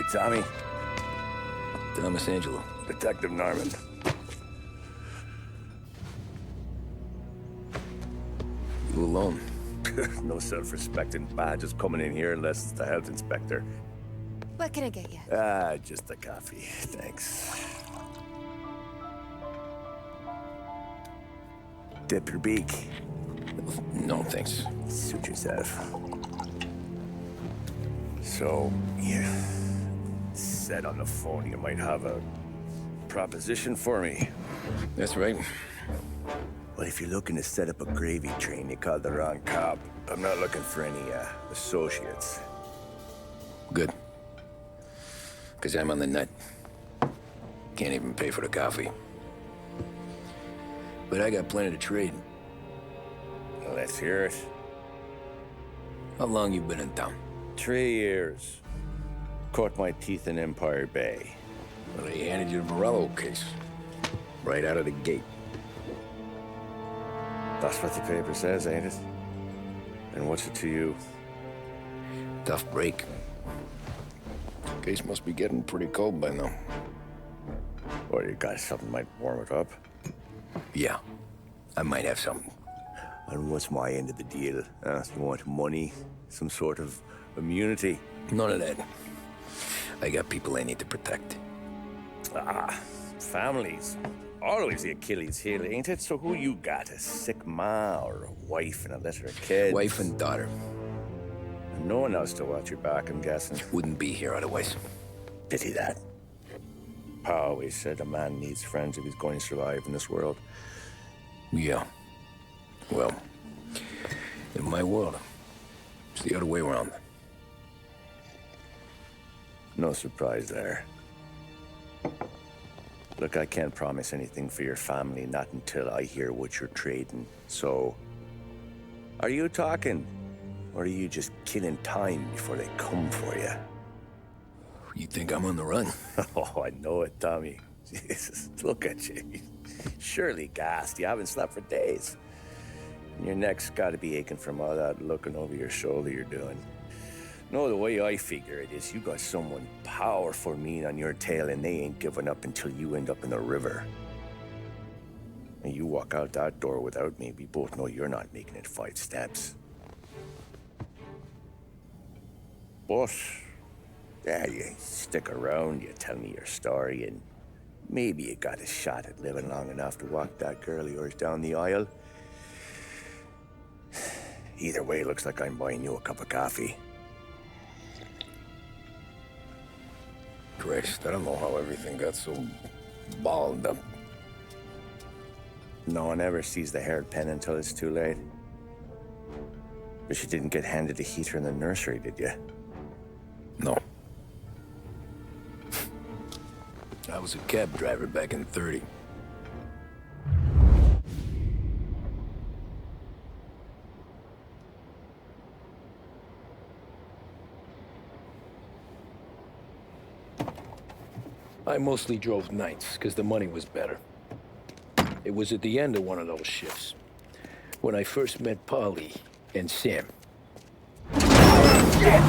You Tommy? Thomas Angelo. Detective Norman. You alone? No self-respecting badges coming in here unless it's the health inspector. What can I get you? Just a coffee. Thanks. Dip your beak. No, thanks. Suit yourself. So, you said on the phone you might have a proposition for me. That's right. Well, if you're looking to set up a gravy train, you called the wrong cop. I'm not looking for any, associates. Good. Because I'm on the nut. Can't even pay for the coffee. But I got plenty to trade. Well, let's hear it. How long you been in town? 3 years. Caught my teeth in Empire Bay. Well, they handed you the Morello case. Right out of the gate. That's what the paper says, ain't it? And what's it to you? Tough break. Case must be getting pretty cold by now. Or you got something might warm it up? Yeah, I might have something. And what's my end of the deal? You want money? Some sort of immunity? None of that. I got people I need to protect. Families. Always the Achilles heel, ain't it? So who you got? A sick ma or a wife and a litter of kids? Wife and daughter. And no one else to watch your back, I'm guessing. Wouldn't be here otherwise. Pity that. Pa always said a man needs friends if he's going to survive in this world. Yeah. Well, in my world, it's the other way around. No surprise there. Look, I can't promise anything for your family, not until I hear what you're trading. So, are you talking? Or are you just killing time before they come for you? You think I'm on the run? Oh, I know it, Tommy. Jesus, look at you. Surely gassed. You haven't slept for days. And your neck's got to be aching from all that looking over your shoulder you're doing. No, the way I figure it is you got someone powerful mean on your tail and they ain't giving up until you end up in the river. And you walk out that door without me, we both know you're not making it 5 steps. But, yeah, you stick around, you tell me your story, and maybe you got a shot at living long enough to walk that girl of yours down the aisle. Either way, looks like I'm buying you a cup of coffee. Christ, I don't know how everything got so balled up. No one ever sees the hairpin until it's too late. But you didn't get handed a heater in the nursery, did you? No. I was a cab driver back in '30. I mostly drove nights, because the money was better. It was at the end of one of those shifts, when I first met Polly and Sam. Shit!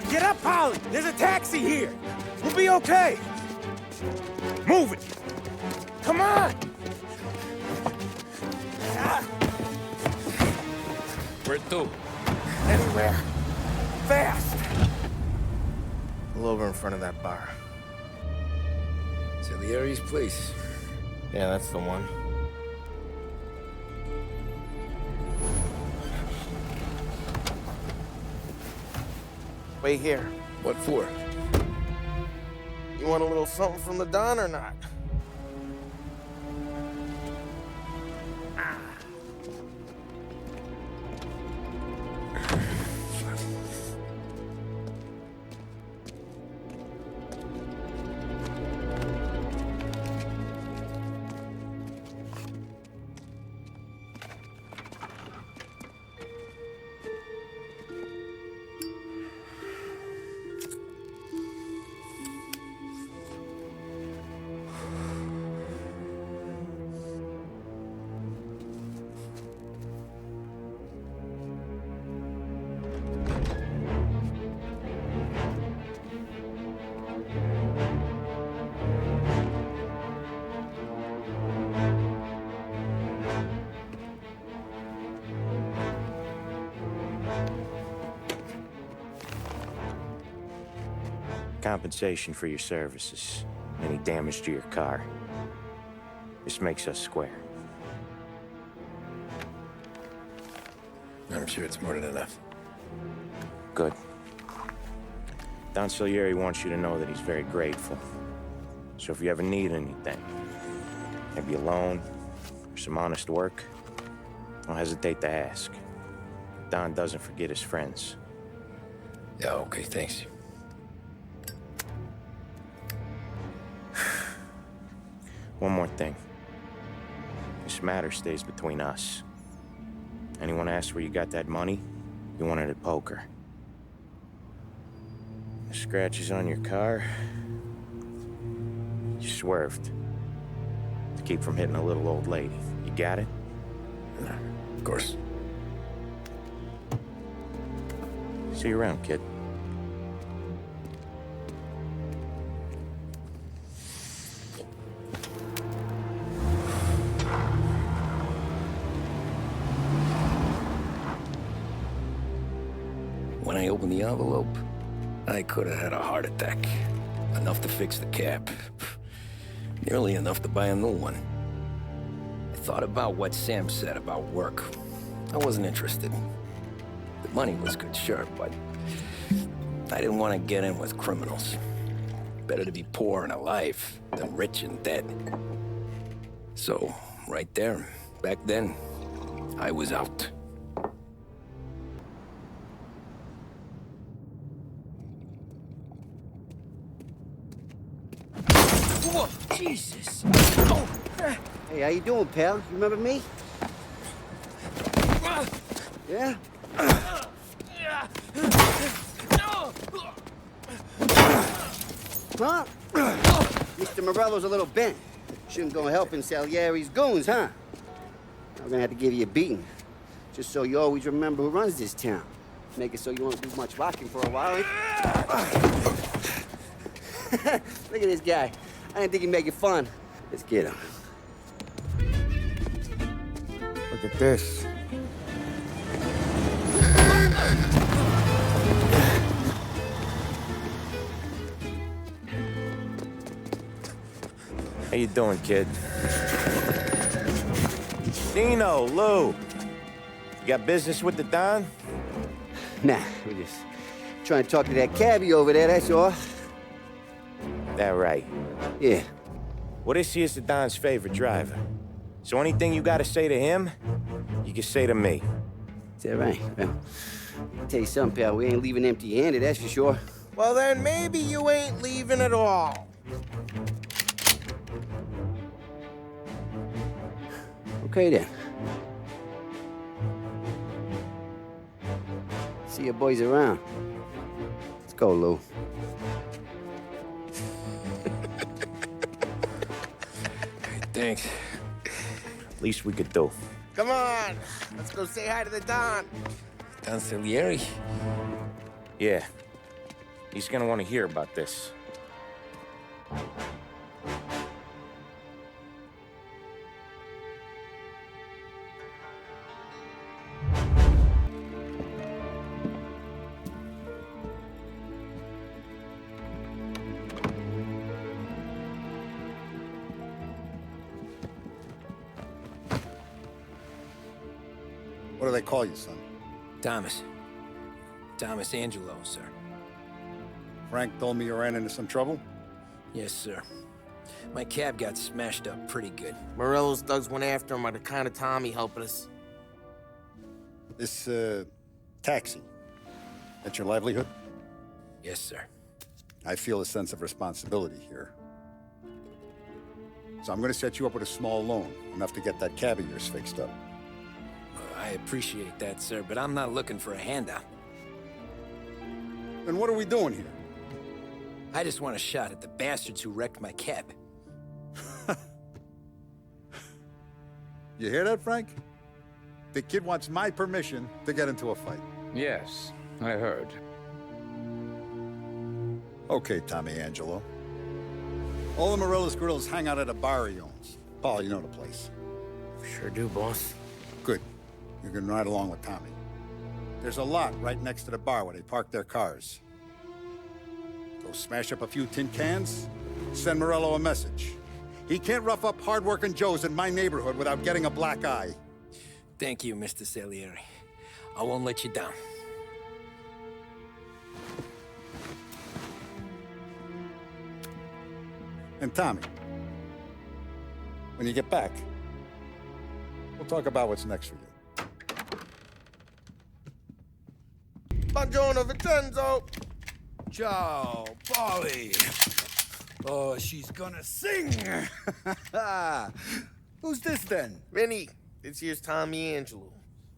Get up, Polly! There's a taxi here! We'll be okay! Move it! Come on! Where to? Anywhere. Fast! Pull over in front of that bar. Salieri's place. Yeah, that's the one. Wait here. What for? You want a little something from the Don or not? compensation for your services, any damage to your car. This makes us square. I'm sure it's more than enough. Good. Don Salieri wants you to know that he's very grateful. So if you ever need anything, maybe a loan or some honest work, don't hesitate to ask. Don doesn't forget his friends. Yeah, okay, thanks. One more thing. This matter stays between us. Anyone asks where you got that money, you won it at poker. The scratches on your car, you swerved to keep from hitting a little old lady. You got it? No, of course. See you around, kid. When I opened the envelope, I could have had a heart attack. Enough to fix the cab. Nearly enough to buy a new one. I thought about what Sam said about work. I wasn't interested. The money was good, sure, but I didn't want to get in with criminals. Better to be poor and alive than rich and dead. So, right there, back then, I was out. Whoa, Jesus! Oh. Hey, how you doing, pal? You remember me? Yeah? Huh? Mr. Morello's a little bent. Shouldn't go helping Salieri's goons, huh? I'm gonna have to give you a beating. Just so you always remember who runs this town. Make it so you won't do much rocking for a while. Look at this guy. I didn't think he'd make it fun. Let's get him. Look at this. How you doing, kid? Dino, Lou. You got business with the Don? Nah, we're just trying to talk to that cabbie over there, that's all. That right. Yeah. Well, this here's the Don's favorite driver. So anything you gotta say to him, you can say to me. Is that right? Well, I'll tell you something, pal. We ain't leaving empty-handed, that's for sure. Well, then maybe you ain't leaving at all. Okay, then. See your boys around. Let's go, Lou. Thanks. Least we could do. Come on, let's go say hi to the Don. Don Salieri? Yeah. He's gonna want to hear about this. What do they call you, son? Thomas. Thomas Angelo, sir. Frank told me you ran into some trouble? Yes, sir. My cab got smashed up pretty good. Morello's thugs went after him by the kind of Tommy helping us. This, taxi. That's your livelihood? Yes, sir. I feel a sense of responsibility here. So I'm gonna set you up with a small loan, enough to get that cab of yours fixed up. I appreciate that, sir, but I'm not looking for a handout. Then what are we doing here? I just want a shot at the bastards who wrecked my cab. You hear that, Frank? The kid wants my permission to get into a fight. Yes, I heard. Okay, Tommy Angelo. All the Morello's grills hang out at a bar he owns. Paul, you know the place. Sure do, boss. Good. You can ride along with Tommy. There's a lot right next to the bar where they park their cars. Go smash up a few tin cans, send Morello a message. He can't rough up hard-working Joes in my neighborhood without getting a black eye. Thank you, Mr. Salieri. I won't let you down. And Tommy, when you get back, we'll talk about what's next for you. Buongiorno, Vincenzo. Ciao, Polly. Oh, she's gonna sing. Who's this then? Vinny, this here's Tommy Angelo.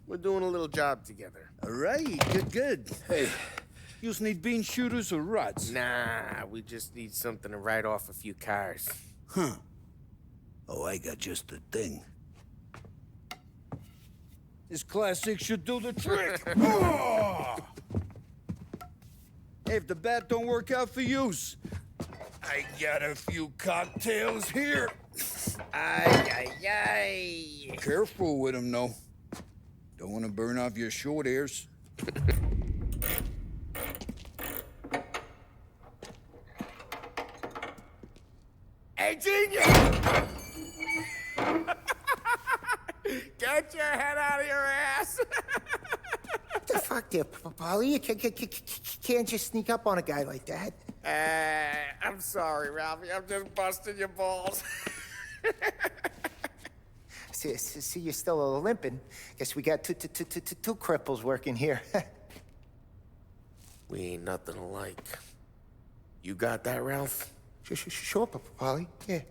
We're doing a little job together. All right, good. Hey, you need bean shooters or rods? Nah, we just need something to write off a few cars. Huh. Oh, I got just the thing. This classic should do the trick. Oh! Hey, if the bat don't work out for yous, I got a few cocktails here. Ay, ay, ay. Careful with them, though. Don't want to burn off your short hairs. Hey, genius! Get your head out of your ass! The fuck there, Polly? You can't just sneak up on a guy like that. I'm sorry, Ralphie. I'm just busting your balls. See, you're still limping. Guess we got two cripples working here. We ain't nothing alike. You got that, Ralph? Sure, Polly. Yeah.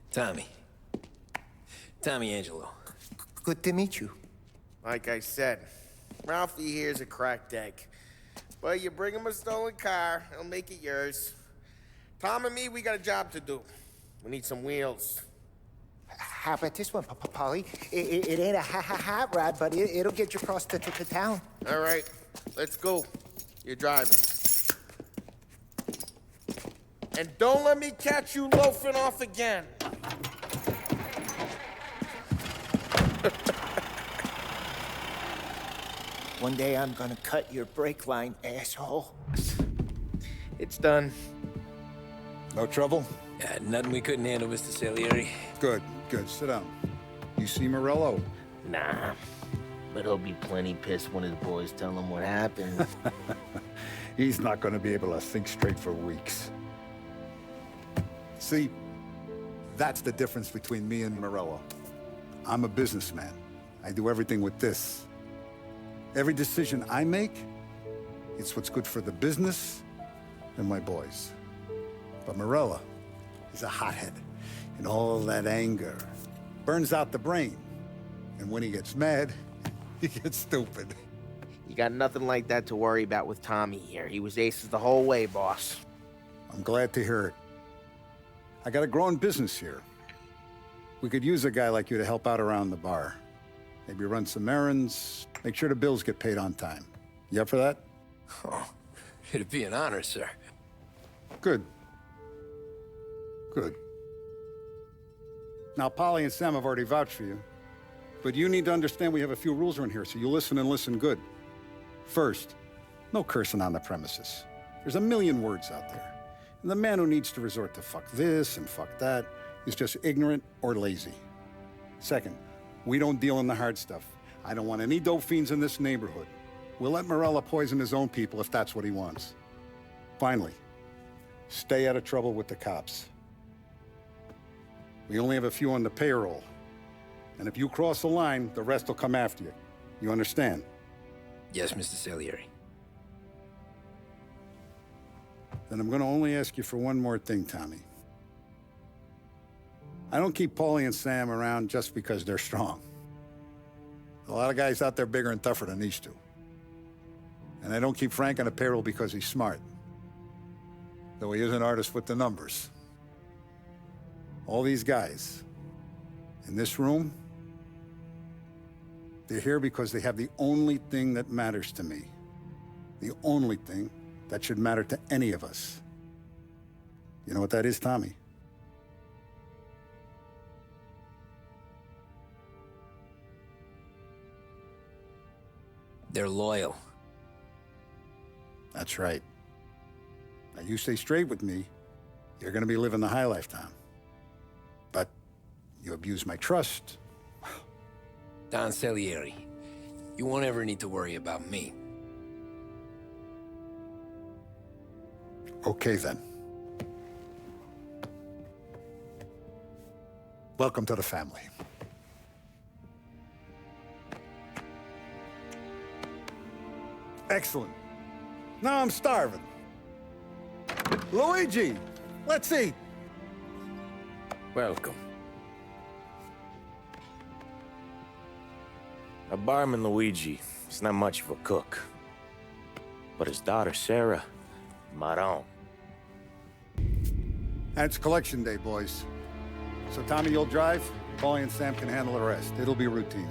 Tommy Angelo. Good to meet you. Like I said, Ralphie here's a cracked egg. But you bring him a stolen car, he'll make it yours. Tom and me, we got a job to do. We need some wheels. How about this one, Polly? It ain't a hot rod, but it'll get you across to town. All right, let's go. You're driving. And don't let me catch you loafing off again. One day I'm gonna cut your brake line, asshole. It's done. No trouble? Nothing we couldn't handle, Mr. Salieri. Good. Sit down. You see Morello? Nah, but he'll be plenty pissed when his boys tell him what happened. He's not going to be able to think straight for weeks. See, that's the difference between me and Morello. I'm a businessman. I do everything with this. Every decision I make, it's what's good for the business and my boys. But Morello is a hothead, and all that anger burns out the brain. And when he gets mad, he gets stupid. You got nothing like that to worry about with Tommy here. He was aces the whole way, boss. I'm glad to hear it. I got a growing business here. We could use a guy like you to help out around the bar. Maybe run some errands, make sure the bills get paid on time. You up for that? Oh, it'd be an honor, sir. Good. Now, Polly and Sam have already vouched for you. But you need to understand we have a few rules around here, so you listen and listen good. First, no cursing on the premises. There's a million words out there. And the man who needs to resort to fuck this and fuck that is just ignorant or lazy. Second, we don't deal in the hard stuff. I don't want any dope fiends in this neighborhood. We'll let Morello poison his own people if that's what he wants. Finally, stay out of trouble with the cops. We only have a few on the payroll. And if you cross the line, the rest will come after you. You understand? Yes, Mr. Salieri. Then I'm going to only ask you for one more thing, Tommy. I don't keep Paulie and Sam around just because they're strong. A lot of guys out there bigger and tougher than these two. And I don't keep Frank on the payroll because he's smart. Though he is an artist with the numbers. All these guys in this room, they're here because they have the only thing that matters to me. The only thing that should matter to any of us. You know what that is, Tommy? They're loyal. That's right. Now, you stay straight with me, you're gonna be living the high life, Tom. But you abuse my trust. Don Salieri, you won't ever need to worry about me. Okay, then. Welcome to the family. Excellent. Now I'm starving. Luigi, let's eat. Welcome. Our barman Luigi is not much of a cook. But his daughter Sarah, Maron. And it's collection day, boys. So Tommy, you'll drive. Paulie and Sam can handle the rest. It'll be routine.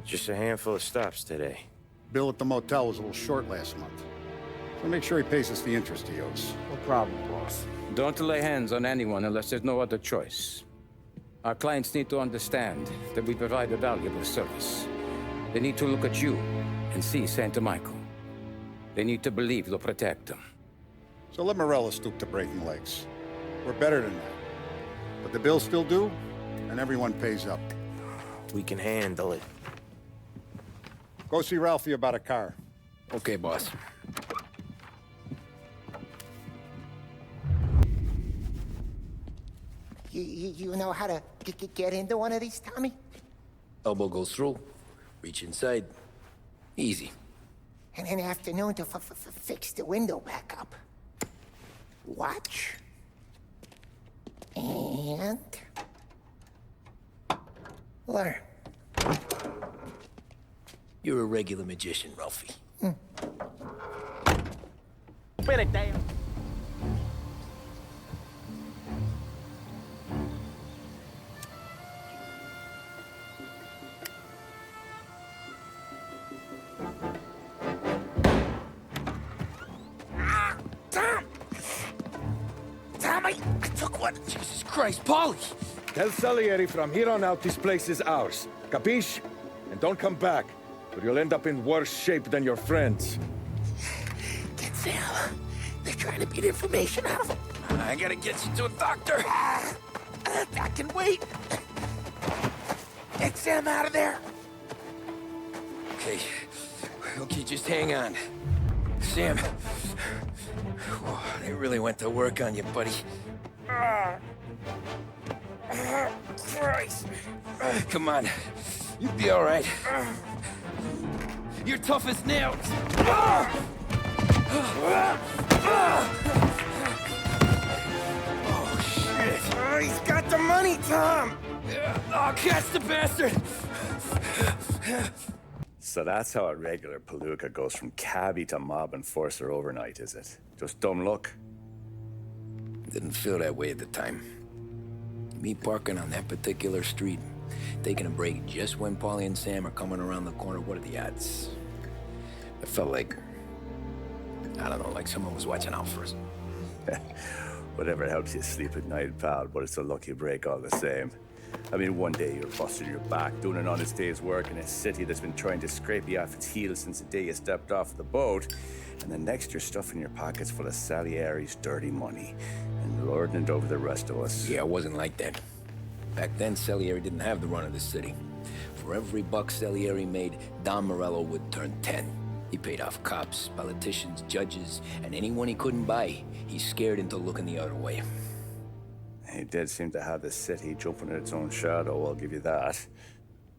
Just a handful of stops today. Bill at the motel was a little short last month. So make sure he pays us the interest he owes. No problem, boss. Don't lay hands on anyone unless there's no other choice. Our clients need to understand that we provide a valuable service. They need to look at you and see Santa Michael. They need to believe you'll protect them. So let Morella stoop to breaking legs. We're better than that. But the bills still due, and everyone pays up. We can handle it. Go see Ralphie about a car. Okay, boss. You know how to get into one of these, Tommy? Elbow goes through, reach inside. Easy. And an afternoon to fix the window back up. Watch. And... learn. You're a regular magician, Ralphie. Put it down. Tommy! I took one! Jesus Christ, Paulie! Tell Salieri from here on out this place is ours. Capiche? And don't come back, or you'll end up in worse shape than your friends. Get Sam. They're trying to beat information out of him. I gotta get you to a doctor. I can wait. Get Sam out of there. Okay. Okay, just hang on. Sam. They really went to work on you, buddy. Christ. Come on. You'll be all right. You're tough as nails. Oh, shit. Oh, he's got the money, Tom. Oh, catch the bastard. So that's how a regular palooka goes from cabbie to mob enforcer overnight, is it? Just dumb luck? Didn't feel that way at the time. Me parking on that particular street, taking a break just when Paulie and Sam are coming around the corner, what are the odds? I felt like, I don't know, like someone was watching out for us. Whatever helps you sleep at night, pal, but it's a lucky break all the same. I mean, one day you're busting your back, doing an honest day's work in a city that's been trying to scrape you off its heels since the day you stepped off the boat, and the next you're stuffing your pockets full of Salieri's dirty money and lording it over the rest of us. Yeah, it wasn't like that. Back then, Salieri didn't have the run of the city. For every buck Salieri made, Don Morello would turn 10. He paid off cops, politicians, judges, and anyone he couldn't buy, he scared into looking the other way. He did seem to have the city jumping at its own shadow, I'll give you that.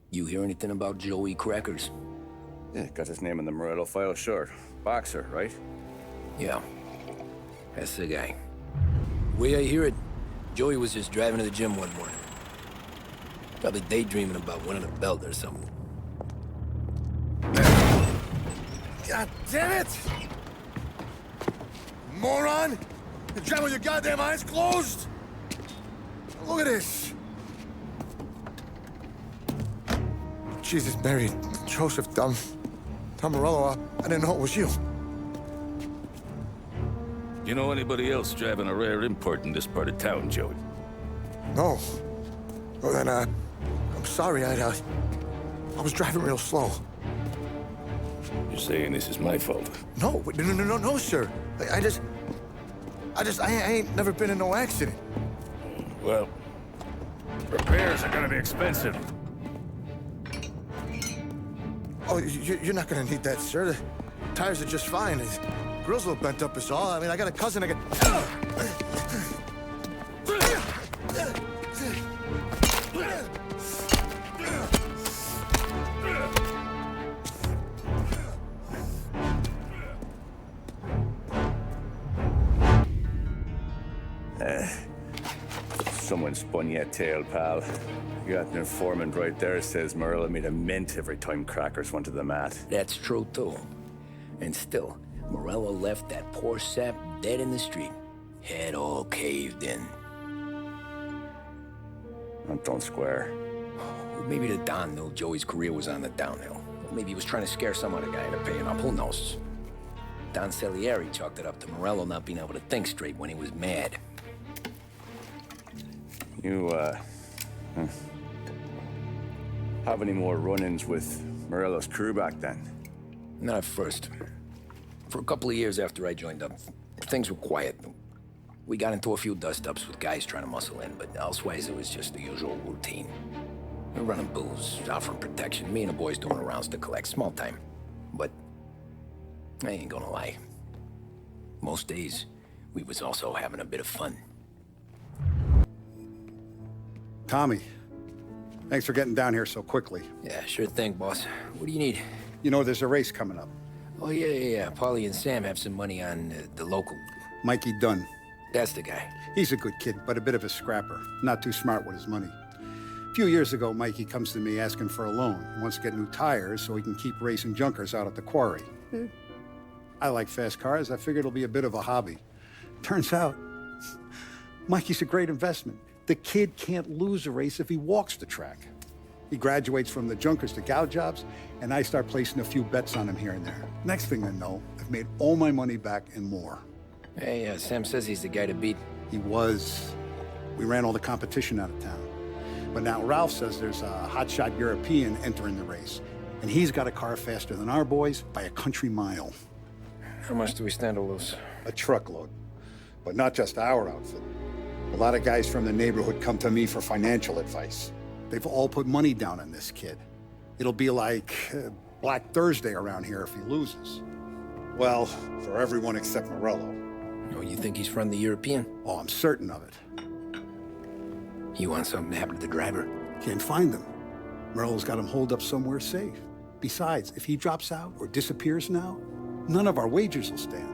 You hear anything about Joey Crackers? Yeah, got his name in the Morello file, sure. Boxer, right? Yeah, that's the guy. The way I hear it, Joey was just driving to the gym one morning. Probably daydreaming about winning a belt or something. God damn it! Moron! You're driving with your goddamn eyes closed? Look at this! Jesus, Mary, Joseph, Tom Morello, I didn't know it was you. You know anybody else driving a rare import in this part of town, Joey? No. Well, then, I'm sorry, I was driving real slow. You're saying this is my fault? No, no, sir. I just... I ain't never been in no accident. Well, repairs are gonna be expensive. Oh, you're not gonna need that, sir. The tires are just fine. His grill's a little bent up is all. I mean, I got a cousin I Someone spun you a tail, pal. You got an informant right there says Morello made a mint every time crackers went to the mat. That's true, too. And still, Morello left that poor sap dead in the street. Head all caved in. That don't square. Maybe the Don knew Joey's career was on the downhill. Maybe he was trying to scare some other guy into paying up. Who knows? Don Salieri chalked it up to Morello not being able to think straight when he was mad. You, have any more run-ins with Morello's crew back then? Not at first. For a couple of years after I joined up, things were quiet. We got into a few dust-ups with guys trying to muscle in, but elsewise it was just the usual routine. We're running booze, offering protection, me and the boys doing rounds to collect, small time. But I ain't gonna lie. Most days, we was also having a bit of fun. Tommy, thanks for getting down here so quickly. Yeah, sure thing, boss. What do you need? You know, there's a race coming up. Oh, yeah. Paulie and Sam have some money on the local. Mikey Dunn. That's the guy. He's a good kid, but a bit of a scrapper. Not too smart with his money. A few years ago, Mikey comes to me asking for a loan. He wants to get new tires so he can keep racing junkers out at the quarry. I like fast cars. I figured it'll be a bit of a hobby. Turns out, Mikey's a great investment. The kid can't lose a race if he walks the track. He graduates from the junkers to gal jobs, and I start placing a few bets on him here and there. Next thing I know, I've made all my money back and more. Hey, Sam says he's the guy to beat. He was. We ran all the competition out of town. But now Ralph says there's a hotshot European entering the race, and he's got a car faster than our boys by a country mile. How much do we stand to lose? A truckload. But not just our outfit. A lot of guys from the neighborhood come to me for financial advice. They've all put money down on this kid. It'll be like Black Thursday around here if he loses. Well, for everyone except Morello. Oh, you think he's from the European? Oh, I'm certain of it. You want something to happen to the driver? Can't find him. Morello's got him holed up somewhere safe. Besides, if he drops out or disappears now, none of our wagers will stand.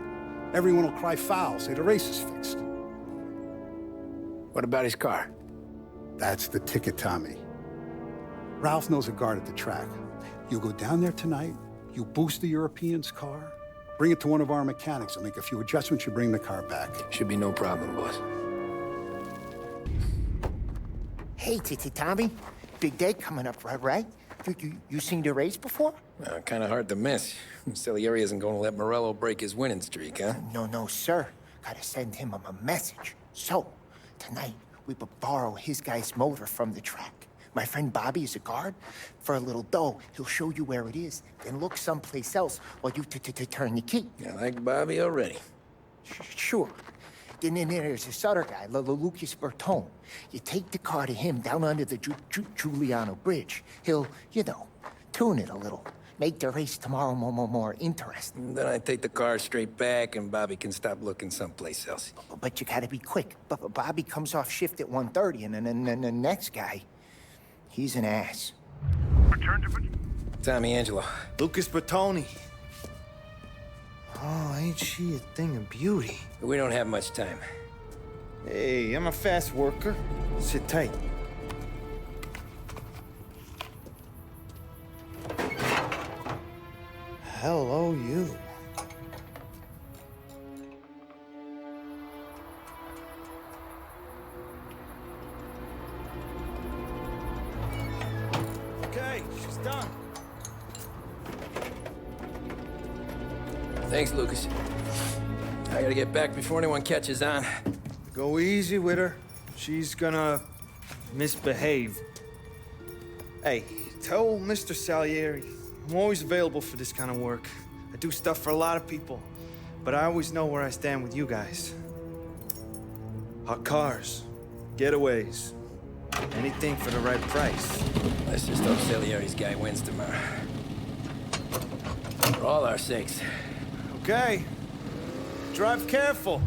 Everyone will cry foul, say the race is fixed. What about his car? That's the ticket, Tommy. Ralph knows a guard at the track. You go down there tonight, you boost the European's car, bring it to one of our mechanics, and make a few adjustments, you bring the car back. Should be no problem, boss. Hey, Tommy. Big day coming up, right? You seen the race before? Kind of hard to miss. Salieri isn't going to let Morello break his winning streak, huh? No, sir. Gotta send him a message. So, tonight, we will borrow his guy's motor from the track. My friend Bobby is a guard. For a little dough, he'll show you where it is, then look someplace else while you turn the key. I like Bobby already. Sure. Then there's this other guy, Lucas Bertone. You take the car to him down under the Giuliano Bridge. He'll, tune it a little. Make the race tomorrow more interesting. Then I take the car straight back and Bobby can stop looking someplace else. But you gotta be quick. But Bobby comes off shift at 1:30, and then the next guy, he's an ass. Return to... Tommy Angelo. Lucas Bertoni. Oh, ain't she a thing of beauty? We don't have much time. Hey, I'm a fast worker. Sit tight. Hello, you. Okay, she's done. Thanks, Lucas. I gotta get back before anyone catches on. Go easy with her. She's gonna misbehave. Hey, tell Mr. Salieri I'm always available for this kind of work. I do stuff for a lot of people, but I always know where I stand with you guys. Hot cars, getaways, anything for the right price. Let's just hope Salieri's guy wins tomorrow. For all our sakes. Okay. Drive careful.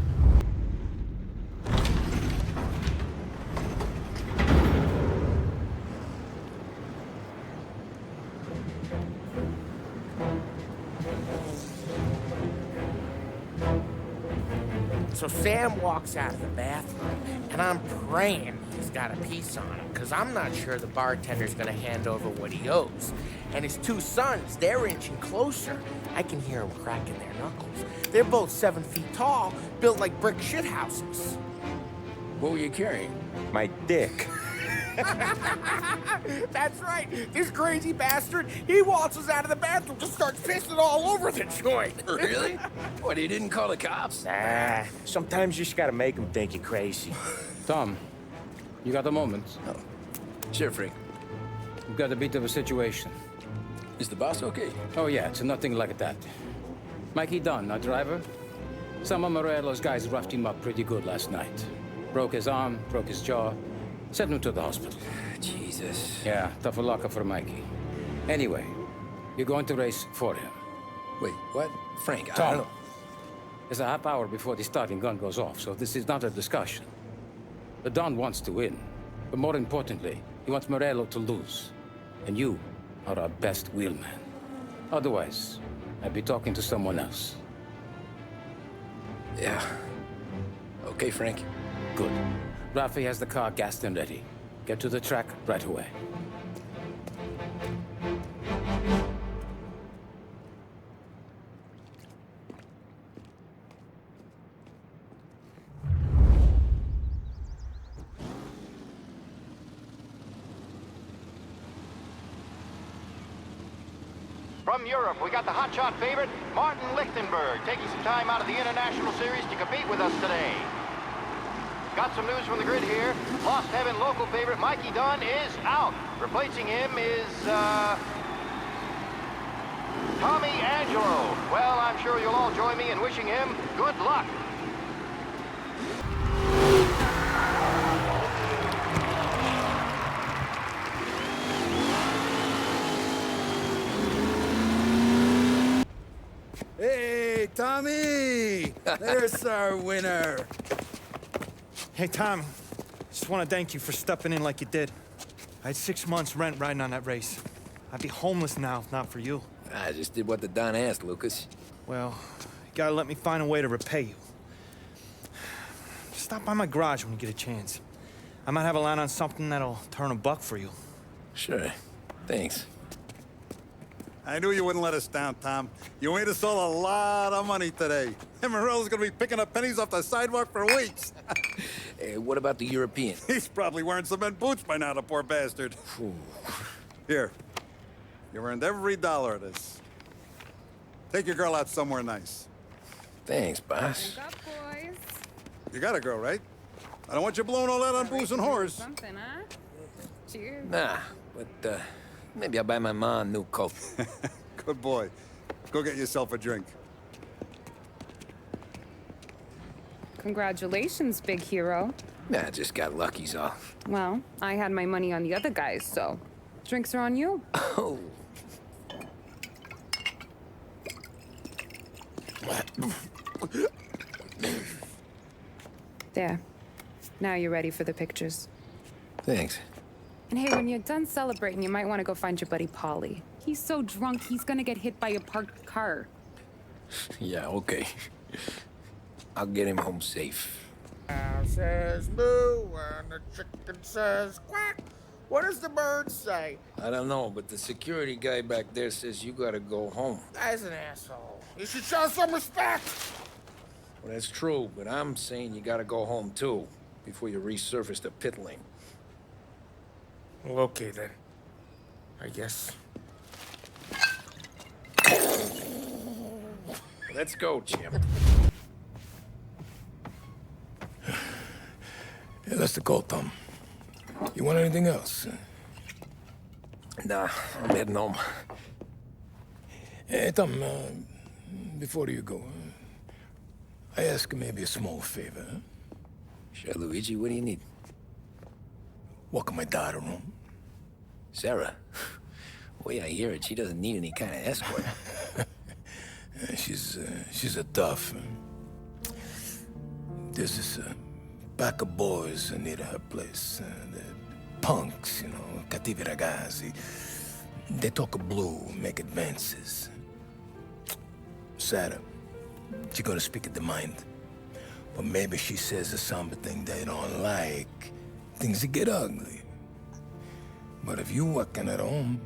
So Sam walks out of the bathroom, and I'm praying he's got a piece on him, because I'm not sure the bartender's gonna hand over what he owes. And his two sons, they're inching closer. I can hear them cracking their knuckles. They're both 7 feet tall, built like brick shithouses. What were you carrying? My dick. That's right. This crazy bastard, he waltzes out of the bathroom, just starts pissing all over the joint. Really? What, he didn't call the cops? Nah, sometimes you just gotta make them think you're crazy. Tom, you got a moment? Oh. Sure, Frank. We've got a bit of a situation. Is the boss okay? Oh yeah, it's nothing like that. Mikey Dunn, our driver. Some of Morello's guys roughed him up pretty good last night. Broke his arm, broke his jaw. Sent him to the hospital. Jesus. Yeah, tough luck for Mikey. Anyway, you're going to race for him. Wait, what? Frank, I Tom, don't know. there's a half hour before the starting gun goes off, so this is not a discussion. The Don wants to win, but more importantly, he wants Morello to lose. And you are our best wheelman. Otherwise, I'd be talking to someone else. Yeah. Okay, Frank. Good. Rafi has the car gassed and ready. Get to the track right away. From Europe, we got the hotshot favorite, Martin Lichtenberg, taking some time out of the International Series to compete with us today. Got some news from the grid here. Lost Heaven local favorite Mikey Dunn is out. Replacing him is, Tommy Angelo. Well, I'm sure you'll all join me in wishing him good luck. Hey, Tommy! There's our winner. Hey, Tom. Just want to thank you for stepping in like you did. I had 6 months rent riding on that race. I'd be homeless now if not for you. I just did what the Don asked, Lucas. Well, you gotta let me find a way to repay you. Stop by my garage when you get a chance. I might have a line on something that'll turn $1 for you. Sure. Thanks. I knew you wouldn't let us down, Tom. You made us all a lot of money today. And Morello's gonna be picking up pennies off the sidewalk for weeks. Hey, what about the European? He's probably wearing cement boots by now, the poor bastard. Here. You earned every dollar of this. Take your girl out somewhere nice. Thanks, boss. Wake up, boys. You got a girl, right? I don't want you blowing all that on booze and whores. Something, huh? Cheers. Nah, but, maybe I'll buy my mom a new coat. Good boy. Go get yourself a drink. Congratulations, big hero. Nah, just got lucky's off. Well, I had my money on the other guys, so drinks are on you. Oh. There. Now you're ready for the pictures. Thanks. And hey, when you're done celebrating, you might want to go find your buddy Paulie. He's so drunk, he's gonna get hit by a parked car. Yeah, okay. I'll get him home safe. Cow says moo and the chicken says quack. What does the bird say? I don't know, but the security guy back there says you gotta go home. Guy's an asshole. You should show some respect. Well, that's true, but I'm saying you gotta go home too, before you resurface the pit lane. Well, okay then. I guess. Let's go, Jim. Hey, that's the call, Tom. You want anything else? Nah, I'm heading home. Hey, Tom, before you go, I ask maybe a small favor. Sure, Luigi, what do you need? Welcome my daughter home. Sarah? The way I hear it, she doesn't need any kind of escort. She's a tough. There's this pack of boys near her place. They're punks, you know, cattivi ragazzi. They talk blue, make advances. Sarah, she gonna speak at the mind. But maybe she says a something they don't like. Things that get ugly. But if you working at home,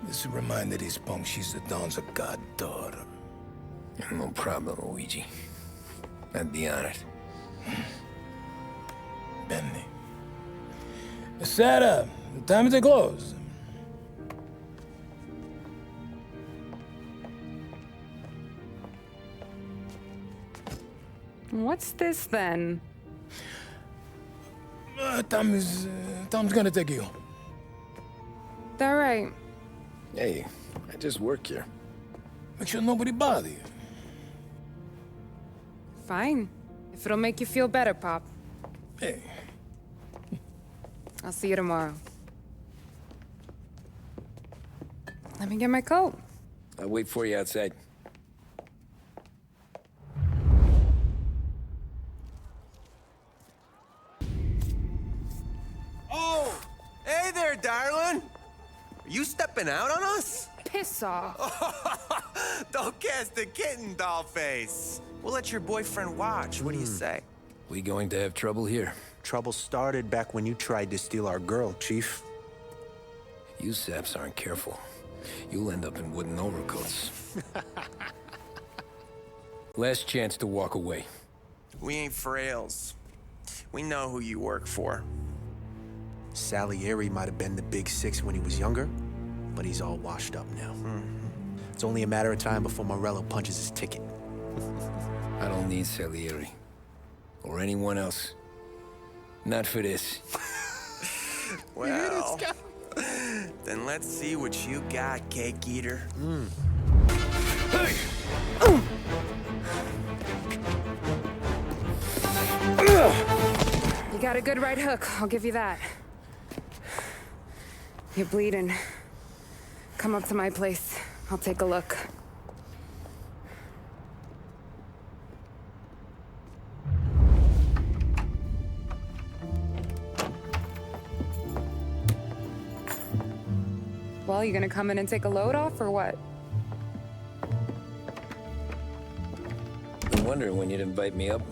this will remind these punks she's the Don's a goddaughter. No problem, Luigi. I'd be honored. Benny. Sarah, time to close. What's this then? Tom's gonna take you. All right. Hey, I just work here. Make sure nobody bother you. Fine. If it'll make you feel better, Pop. Hey. I'll see you tomorrow. Let me get my coat. I'll wait for you outside. Oh! Hey there, darling! Are you stepping out on us? Piss off. Don't cast a kitten, dollface. We'll let your boyfriend watch. What do you say? We going to have trouble here. Trouble started back when you tried to steal our girl, Chief. You saps aren't careful. You'll end up in wooden overcoats. Last chance to walk away. We ain't frails. We know who you work for. Salieri might have been the big six when he was younger, but he's all washed up now. It's only a matter of time before Morello punches his ticket. I don't need Salieri. Or anyone else. Not for this. Well, then let's see what you got, cake eater. Hey! You got a good right hook, I'll give you that. You're bleeding. Come up to my place. I'll take a look. Well, you gonna come in and take a load off, or what? Been wondering when you'd invite me up.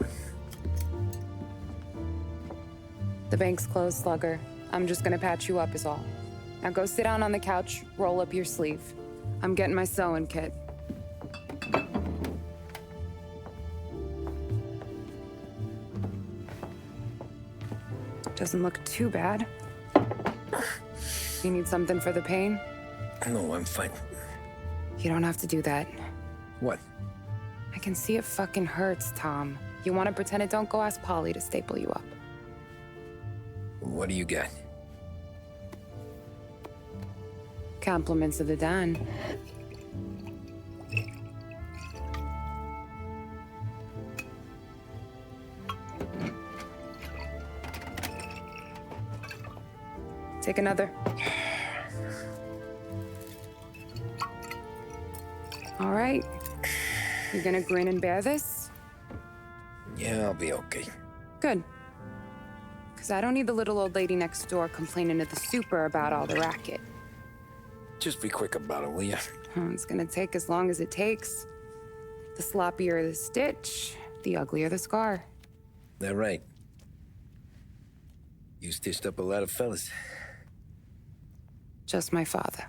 The bank's closed, Slugger. I'm just gonna patch you up is all. Now go sit down on the couch, roll up your sleeve. I'm getting my sewing kit. Doesn't look too bad. You need something for the pain? No, I'm fine. You don't have to do that. What? I can see it fucking hurts, Tom. You want to pretend it don't? Go ask Polly to staple you up. What do you got? Compliments of the Don. Take another. All right. You gonna grin and bear this? Yeah, I'll be okay. Good. Because I don't need the little old lady next door complaining to the super about all the racket. Just be quick about it, will ya? It's gonna take as long as it takes. The sloppier the stitch, the uglier the scar. That right. You stitched up a lot of fellas. Just my father.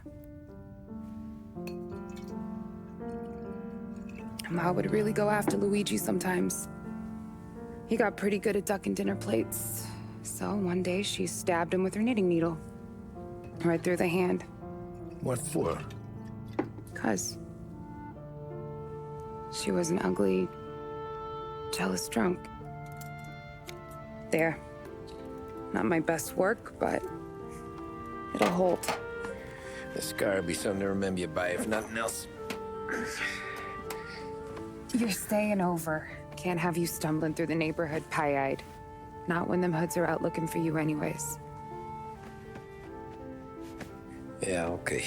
Ma would really go after Luigi sometimes. He got pretty good at ducking dinner plates. So one day she stabbed him with her knitting needle. Right through the hand. What for? 'Cause she was an ugly, jealous drunk. There. Not my best work, but it'll hold. The scar will be something to remember you by, if nothing else. You're staying over. Can't have you stumbling through the neighborhood pie-eyed. Not when them hoods are out looking for you anyways. Yeah, okay.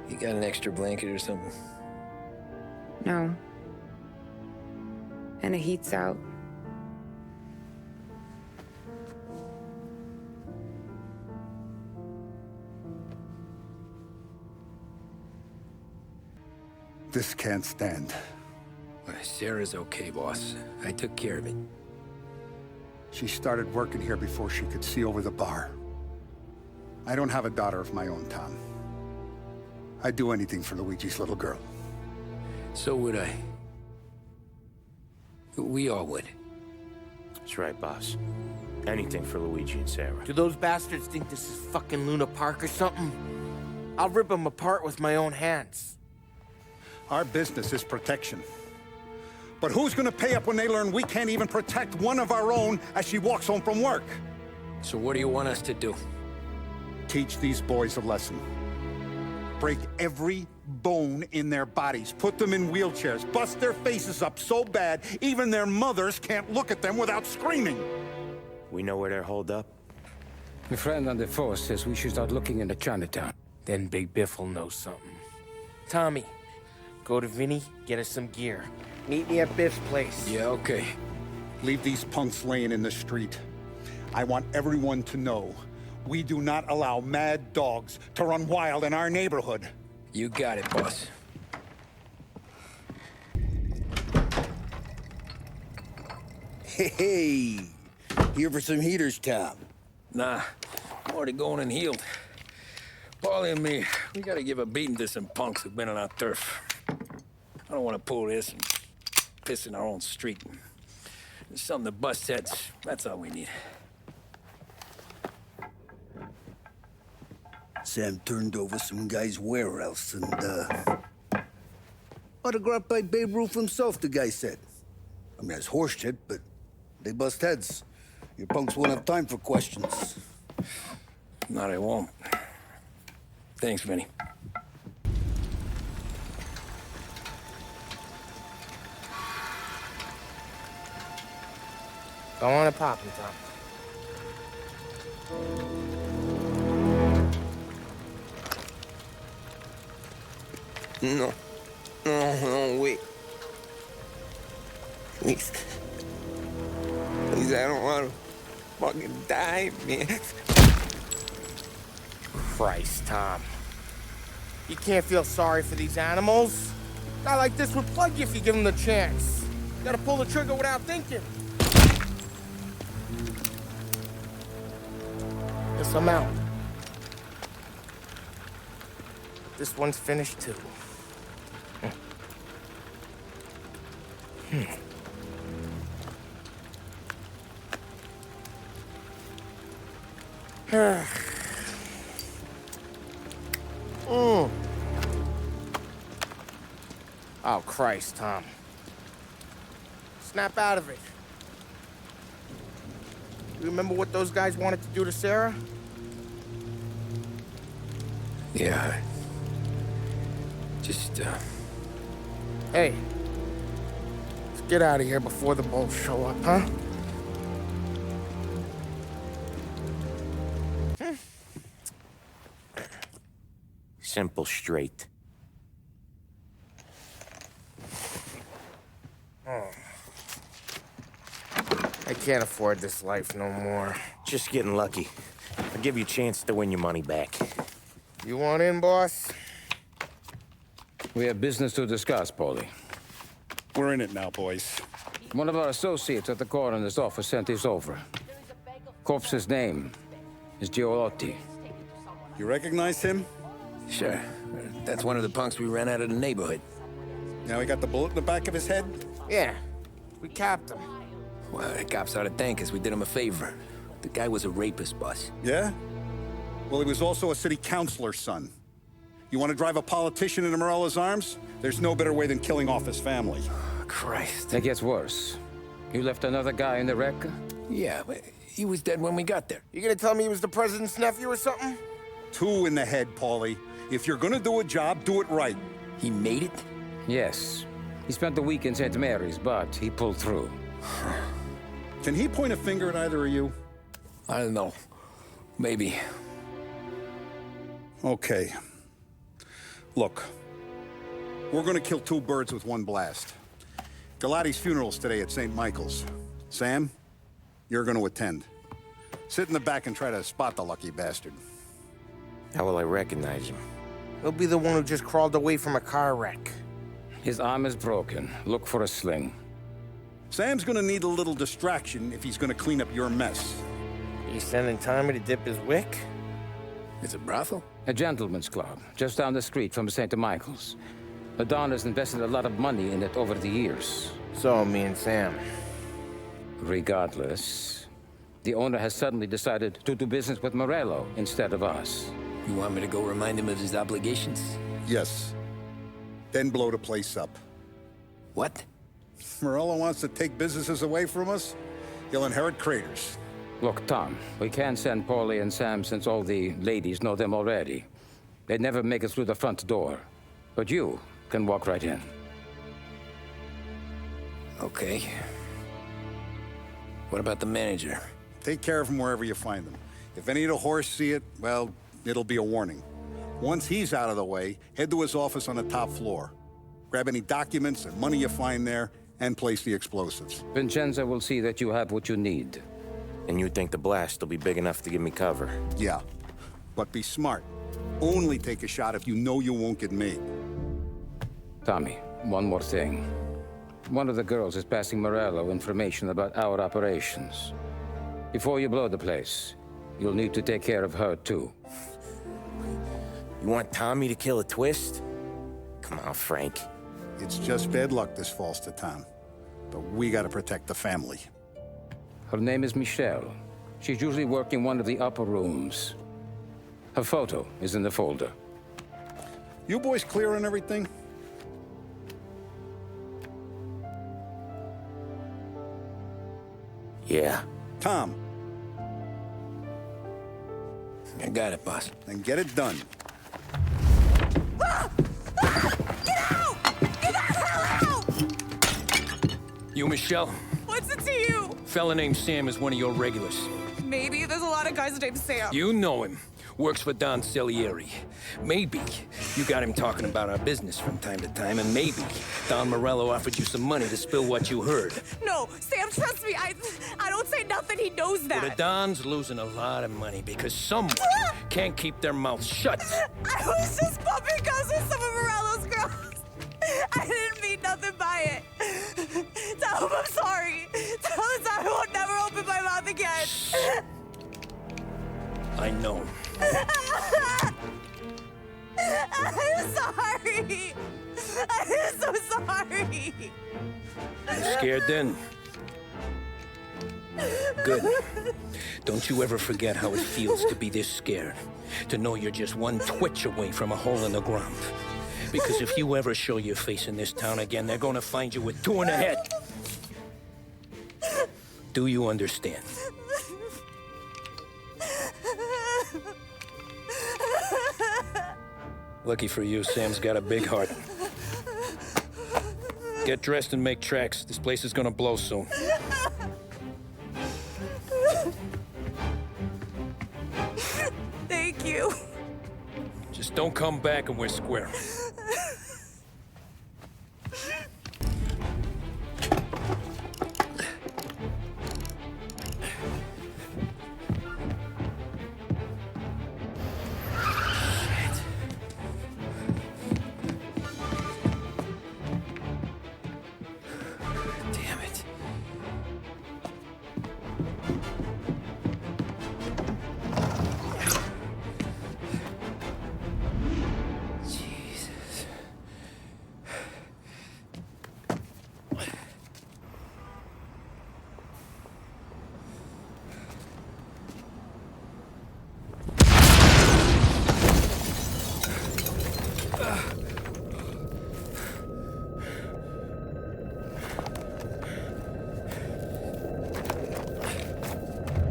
You got an extra blanket or something? No. And the heat's out. This can't stand. Sarah's okay, boss. I took care of it. She started working here before she could see over the bar. I don't have a daughter of my own, Tom. I'd do anything for Luigi's little girl. So would I. We all would. That's right, boss. Anything for Luigi and Sarah. Do those bastards think this is fucking Luna Park or something? I'll rip them apart with my own hands. Our business is protection. But who's gonna pay up when they learn we can't even protect one of our own as she walks home from work? So what do you want us to do? Teach these boys a lesson. Break every bone in their bodies, put them in wheelchairs, bust their faces up so bad even their mothers can't look at them without screaming. We know where they're holed up? My friend on the force says we should start looking into Chinatown. Then Big Biff will know something. Tommy, go to Vinny, get us some gear. Meet me at Biff's place. Yeah, okay. Leave these punks laying in the street. I want everyone to know we do not allow mad dogs to run wild in our neighborhood. You got it, boss. Hey, here for some heaters, Tom? Nah, I'm already going and healed. Paulie and me, we gotta give a beating to some punks who've been on our turf. I don't want to pull this and piss in our own street. There's something to bust heads. That's all we need. Sam turned over some guy's warehouse and, autographed by Babe Ruth himself, the guy said. I mean, that's horse shit, but they bust heads. Your punks won't have time for questions. Not I won't. Thanks, Vinny. Go on and pop him, Tom. No. No, wait. Please. Please, I don't want to fucking die, man. Christ, Tom. You can't feel sorry for these animals. A guy like this would plug you if you give him the chance. You gotta pull the trigger without thinking. Guess I'm out. This one's finished too. Oh, Christ, Tom. Snap out of it. You remember what those guys wanted to do to Sarah? Yeah. Just, Hey. Let's get out of here before the bulls show up, huh? Simple, straight. I can't afford this life no more. Just getting lucky. I'll give you a chance to win your money back. You want in, boss? We have business to discuss, Paulie. We're in it now, boys. One of our associates at the coroner's office sent this over. Corpse's name is Giolotti. You recognize him? Sure. That's one of the punks we ran out of the neighborhood. Now he got the bullet in the back of his head? Yeah. We capped him. Well, the cops ought to thank us. We did him a favor. The guy was a rapist, boss. Yeah? Well, he was also a city councilor's son. You want to drive a politician into Morella's arms? There's no better way than killing off his family. Christ. It gets worse. You left another guy in the wreck? Yeah, but he was dead when we got there. You gonna tell me he was the president's nephew or something? 2 in the head, Paulie. If you're gonna do a job, do it right. He made it? Yes. He spent the week in St. Mary's, but he pulled through. Can he point a finger at either of you? I don't know. Maybe. Okay. Look, we're gonna kill two birds with one blast. Galati's funeral's today at St. Michael's. Sam, you're gonna attend. Sit in the back and try to spot the lucky bastard. How will I recognize him? He'll be the one who just crawled away from a car wreck. His arm is broken. Look for a sling. Sam's gonna need a little distraction if he's gonna clean up your mess. He's sending Tommy to dip his wick? It's a brothel? A gentleman's club, just down the street from St. Michael's. The Don has invested a lot of money in it over the years. So, me and Sam. Regardless, the owner has suddenly decided to do business with Morello instead of us. You want me to go remind him of his obligations? Yes. Then blow the place up. What? Morello wants to take businesses away from us? He'll inherit craters. Look, Tom, we can't send Paulie and Sam since all the ladies know them already. They'd never make it through the front door. But you can walk right in. Okay. What about the manager? Take care of him wherever you find him. If any of the whores see it, well, it'll be a warning. Once he's out of the way, head to his office on the top floor. Grab any documents and money you find there, and place the explosives. Vincenzo will see that you have what you need. And you think the blast will be big enough to give me cover? Yeah, but be smart. Only take a shot if you know you won't get made. Tommy, one more thing. One of the girls is passing Morello information about our operations. Before you blow the place, you'll need to take care of her, too. You want Tommy to kill a twist? Come on, Frank. It's just bad luck this falls to Tom. But we gotta protect the family. Her name is Michelle. She's usually working one of the upper rooms. Her photo is in the folder. You boys clear on everything? Yeah. Tom. I got it, boss. Then get it done. You, Michelle? What's it to you? Fella named Sam is one of your regulars. Maybe there's a lot of guys named Sam. You know him. Works for Don Salieri. Maybe you got him talking about our business from time to time, and maybe Don Morello offered you some money to spill what you heard. No, Sam, trust me. I don't say nothing. He knows that. Well, the Don's losing a lot of money because someone can't keep their mouth shut. I was just bumping guns with some of Morello's girls. I didn't mean nothing by it. Tell him I'm sorry. Tell him I won't never open my mouth again. I know him. I'm sorry. I'm so sorry. You scared then? Good. Don't you ever forget how it feels to be this scared. To know you're just one twitch away from a hole in the ground. Because if you ever show your face in this town again, they're gonna find you with two in the head. Do you understand? Lucky for you, Sam's got a big heart. Get dressed and make tracks. This place is gonna blow soon. Thank you. Just don't come back and we're square.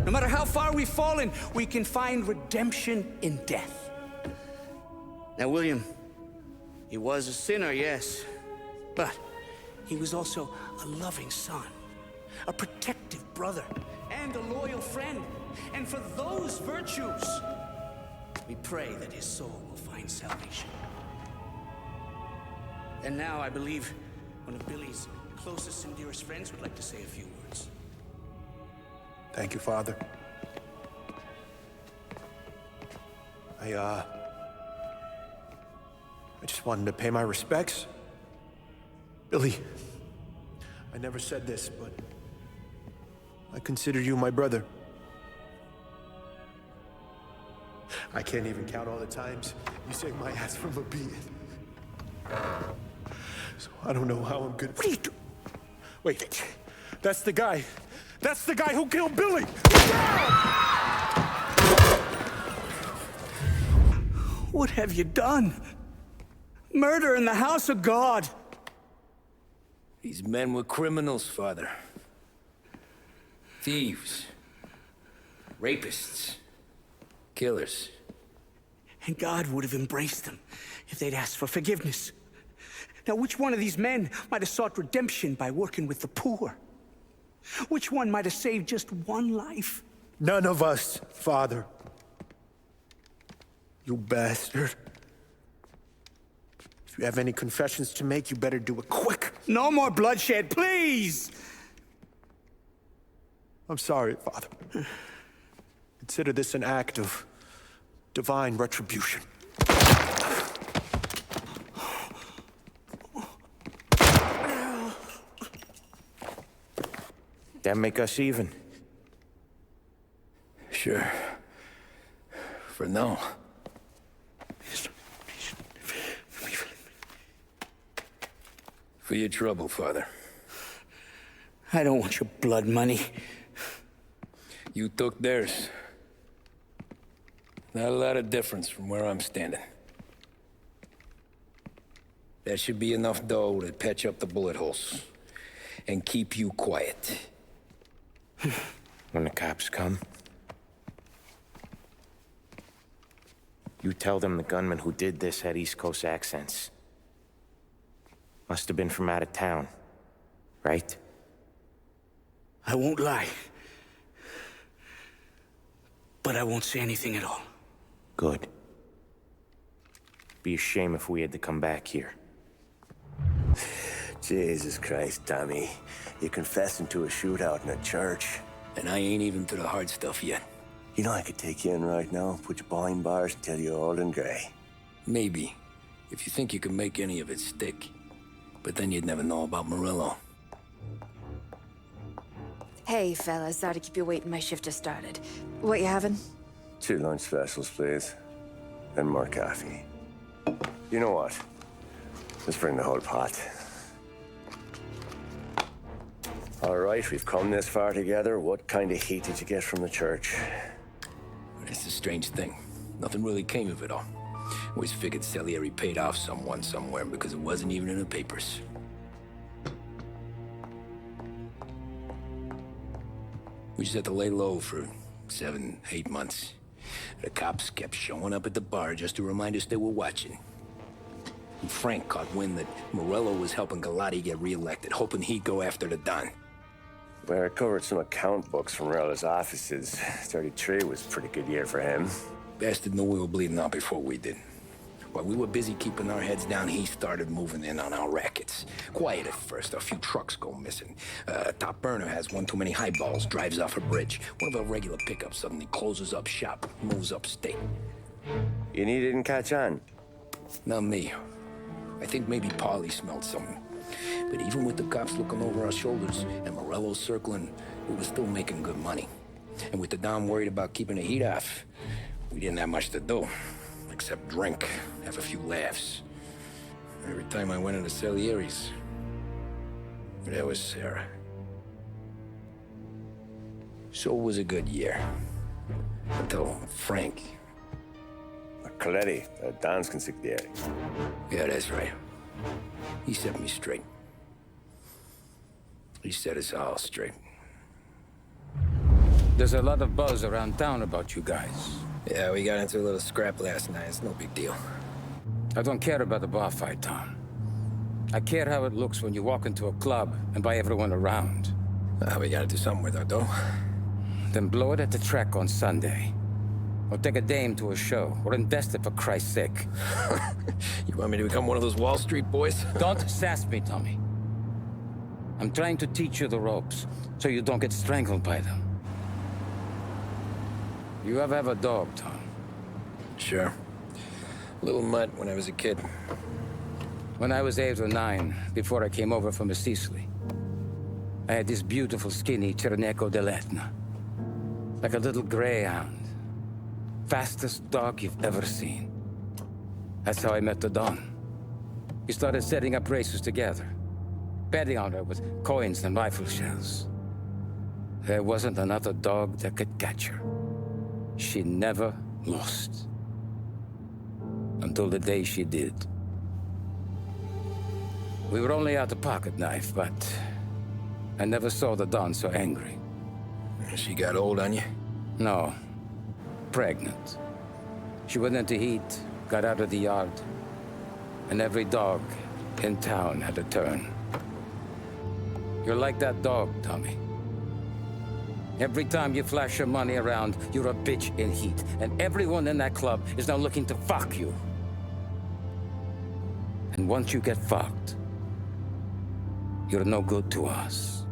No matter how far we've fallen, we can find redemption in death. Now, William, he was a sinner, yes. But he was also a loving son. a protective brother, and a loyal friend. And for those virtues, we pray that his soul will find salvation. And now I believe one of Billy's closest and dearest friends would like to say a few words. Thank you, Father. I just wanted to pay my respects. Billy, I never said this, but I consider you my brother. I can't even count all the times you saved my ass from a beating. So I don't know how I'm good. What are you doing? Wait, that's the guy. That's the guy who killed Billy! What have you done? Murder in the house of God! These men were criminals, Father. Thieves. Rapists. Killers. And God would have embraced them if they'd asked for forgiveness. Now, which one of these men might have sought redemption by working with the poor? Which one might have saved just one life? None of us, Father. You bastard. If you have any confessions to make, you better do it quick. No more bloodshed, please! I'm sorry, Father. Consider this an act of divine retribution. That make us even? Sure. For now. For your trouble, Father. I don't want your blood money. You took theirs. Not a lot of difference from where I'm standing. That should be enough dough to patch up the bullet holes. And keep you quiet. When the cops come, you tell them the gunman who did this had East Coast accents. Must have been from out of town, right? I won't lie. But I won't say anything at all. Good. Be a shame if we had to come back here. Jesus Christ, Tommy. You're confessing to a shootout in a church. And I ain't even to the hard stuff yet. You know I could take you in right now, put you behind bars and tell you old and gray. Maybe. If you think you can make any of it stick. But then you'd never know about Morello. Hey, fellas, sorry to keep you waiting. My shift just started. What you having? 2 lunch specials, please. And more coffee. You know what? Let's bring the whole pot. All right, we've come this far together. What kind of heat did you get from the church? It's a strange thing. Nothing really came of it all. Always figured Salieri paid off someone somewhere because it wasn't even in the papers. We just had to lay low for 7, 8 months. The cops kept showing up at the bar just to remind us they were watching. And Frank caught wind that Morello was helping Galati get reelected, hoping he'd go after the Don. Well, I recovered some account books from Morello's offices. 33 was a pretty good year for him. Bastard knew we were bleeding out before we did. While we were busy keeping our heads down, he started moving in on our rackets. Quiet at first, a few trucks go missing. Top burner has one too many highballs, drives off a bridge. One of our regular pickups suddenly closes up shop, moves upstate. You didn't catch on? Not me. I think maybe Paulie smelled something. But even with the cops looking over our shoulders and Morello circling, we were still making good money. And with the Don worried about keeping the heat off, we didn't have much to do. Except drink, have a few laughs. Every time I went into Salieri's, there was Sarah. So it was a good year. Until Frank. Coletti, Don's consigliere. Yeah, that's right. He set me straight. He set us all straight. There's a lot of buzz around town about you guys. Yeah, we got into a little scrap last night. It's no big deal. I don't care about the bar fight, Tom. I care how it looks when you walk into a club and by everyone around. We gotta do something with our dough. Then blow it at the track on Sunday. Or take a dame to a show. Or invest it, for Christ's sake. You want me to become one of those Wall Street boys? Don't sass me, Tommy. I'm trying to teach you the ropes, so you don't get strangled by them. You ever have a dog, Tom? Sure. Little mutt when I was a kid. When I was 8 or 9, before I came over from Sicily, I had this beautiful, skinny Cerneco dell'Etna. Like a little greyhound. Fastest dog you've ever seen. That's how I met the Don. We started setting up races together. Betting on her with coins and rifle shells. There wasn't another dog that could catch her. She never lost. Until the day she did. We were only out a pocket knife, but I never saw the Don so angry. She got old on you? No. Pregnant. She went into heat, got out of the yard, and every dog in town had a turn. You're like that dog, Tommy. Every time you flash your money around, you're a bitch in heat, and everyone in that club is now looking to fuck you. And once you get fucked, you're no good to us.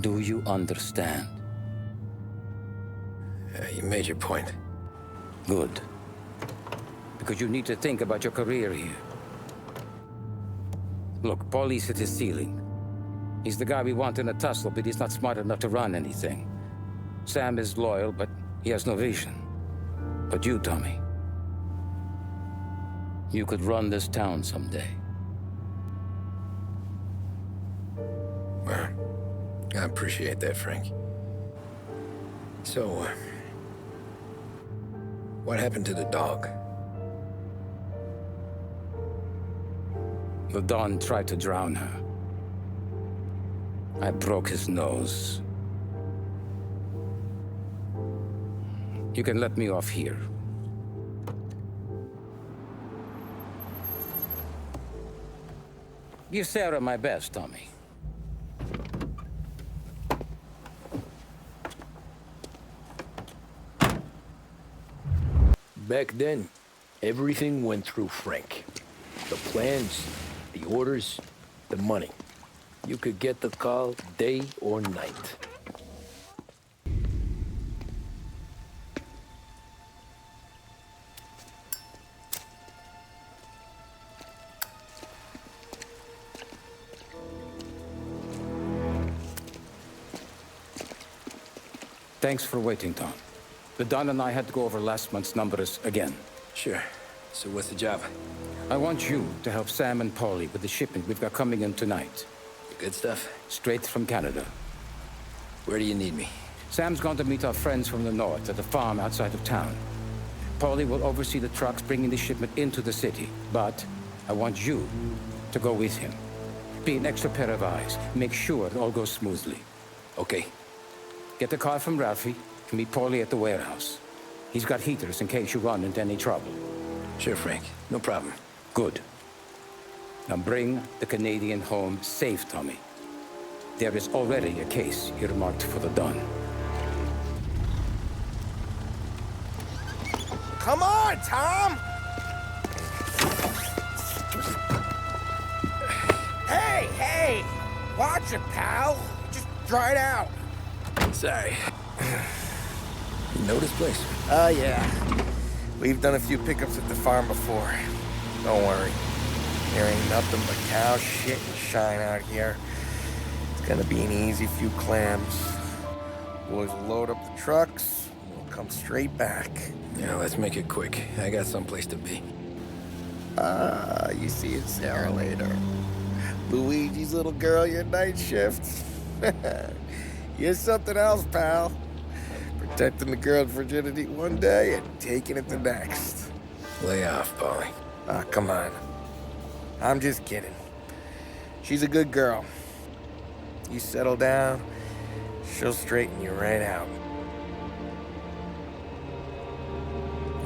Do you understand? You made your point. Good. Because you need to think about your career here. Look, Paulie's hit his ceiling. He's the guy we want in a tussle, but he's not smart enough to run anything. Sam is loyal, but he has no vision. But you, Tommy, you could run this town someday. Well, I appreciate that, Frank. So, what happened to the dog? The Don tried to drown her. I broke his nose. You can let me off here. Give Sarah my best, Tommy. Back then, everything went through Frank. The plans, the orders, the money. You could get the call day or night. Thanks for waiting, Tom. The Don and I had to go over last month's numbers again. Sure. So what's the job? I want you to help Sam and Paulie with the shipment we've got coming in tonight. Good stuff? Straight from Canada. Where do you need me? Sam's going to meet our friends from the north at the farm outside of town. Paulie will oversee the trucks bringing the shipment into the city. But I want you to go with him. Be an extra pair of eyes. Make sure it all goes smoothly. Okay. Get the car from Ralphie and meet Paulie at the warehouse. He's got heaters in case you run into any trouble. Sure, Frank. No problem. Good. Now bring the Canadian home safe, Tommy. There is already a case earmarked for the Don. Come on, Tom! Hey, hey! Watch it, pal. Just dried out. Sorry. You know this place? Yeah. We've done a few pickups at the farm before. Don't worry. There ain't nothing but cow shit and shine out here. It's gonna be an easy few clams. Boys will load up the trucks, and we'll come straight back. Yeah, let's make it quick. I got someplace to be. You see it, Sarah, later. Luigi's little girl, your night shift. You're something else, pal. Protecting the girl's virginity one day and taking it the next. Lay off, Paulie. Ah, come on. I'm just kidding. She's a good girl. You settle down, she'll straighten you right out.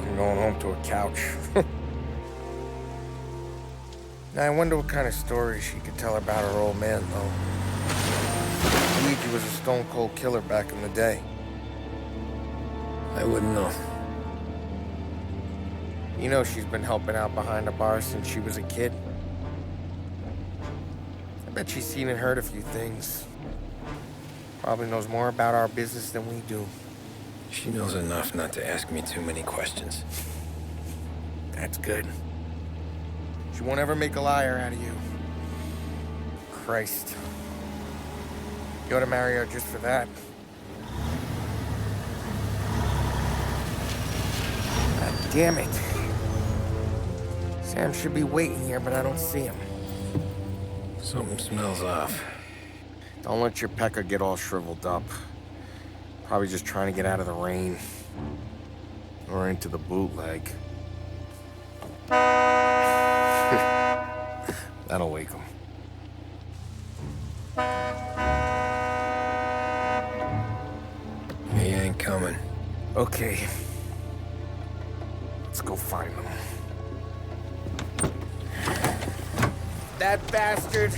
I'm going home to a couch. Now, I wonder what kind of stories she could tell about her old man, though. Luigi was a stone-cold killer back in the day. I wouldn't know. You know she's been helping out behind the bar since she was a kid. I bet she's seen and heard a few things. Probably knows more about our business than we do. She knows enough not to ask me too many questions. That's good. She won't ever make a liar out of you. Christ. You ought to marry her just for that. God damn it. Sam should be waiting here, but I don't see him. Something smells off. Don't let your pecker get all shriveled up. Probably just trying to get out of the rain. Or into the bootleg. That'll wake him. He ain't coming. Okay. Let's go find him. That bastard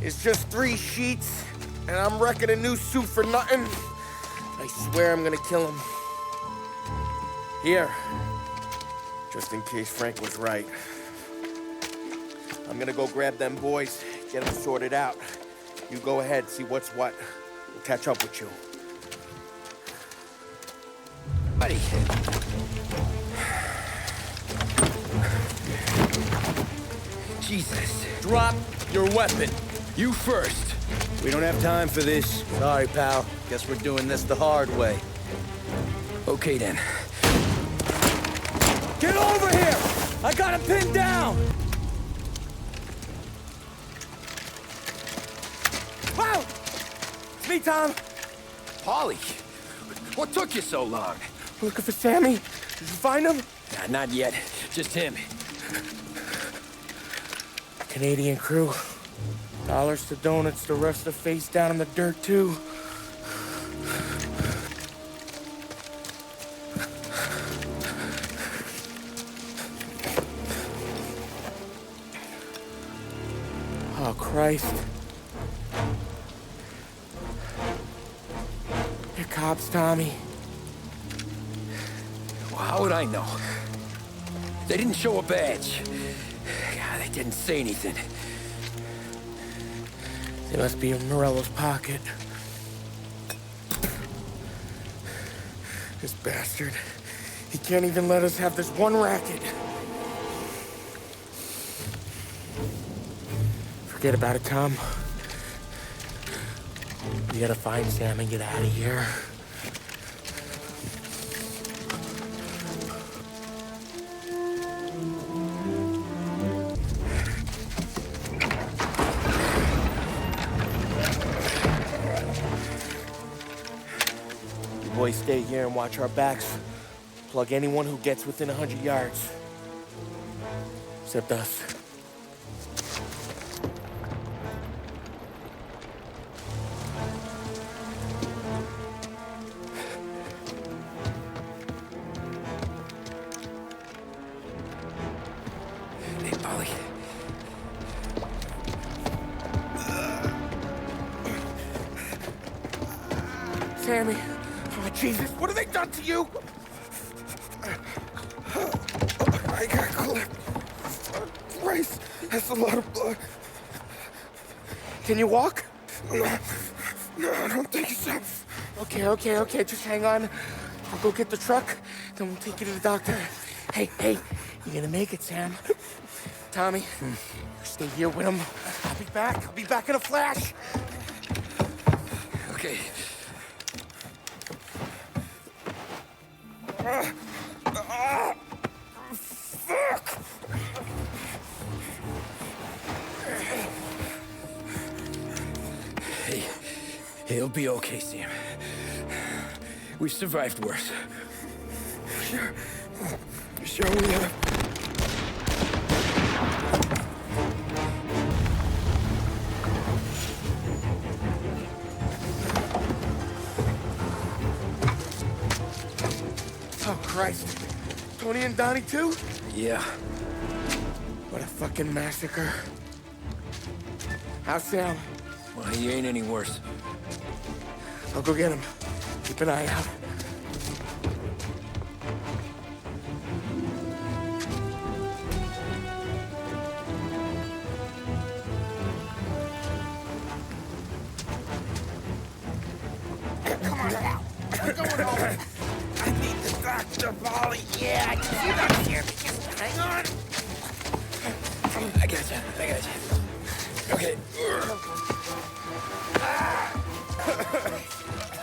is just 3 sheets, and I'm wrecking a new suit for nothing. I swear I'm gonna kill him. Here. Just in case Frank was right. I'm gonna go grab them boys, get them sorted out. You go ahead, see what's what. We'll catch up with you. Buddy. Jesus. Drop your weapon. You first. We don't have time for this. Sorry, pal. Guess we're doing this the hard way. Okay, then. Get over here! I got him pinned down! Wow! It's me, Tom. Polly, what took you so long? Looking for Sammy? Did you find him? Nah, not yet. Just him. Canadian crew. Dollars to donuts, the rest are face down in the dirt, too. Oh, Christ. They're cops, Tommy. Well, how would I know? They didn't show a badge. God, they didn't say anything. They must be in Morello's pocket. This bastard. He can't even let us have this one racket. Forget about it, Tom. We gotta find Sam and get out of here. You boys stay here and watch our backs. Plug anyone who gets within 100 yards. Except us. Hey, Polly. Sammy. Oh, Jesus, what have they done to you? I got clipped. Christ, that's a lot of blood. Can you walk? No, I don't think so. Okay, just hang on. I'll go get the truck, then we'll take you to the doctor. Hey, you're gonna make it, Sam. Tommy, stay here with him. I'll be back in a flash. Okay. Fuck! Hey, he'll be okay, Sam. We've survived worse. Sure we have. Oh, Christ. Tony and Donnie, too? Yeah. What a fucking massacre. How's Sam? Well, he ain't any worse. I'll go get him. Keep an eye out. Come on now. I'm going home. I need the doctor, Polly. Yeah, I can see that here. Just hang on. I got you.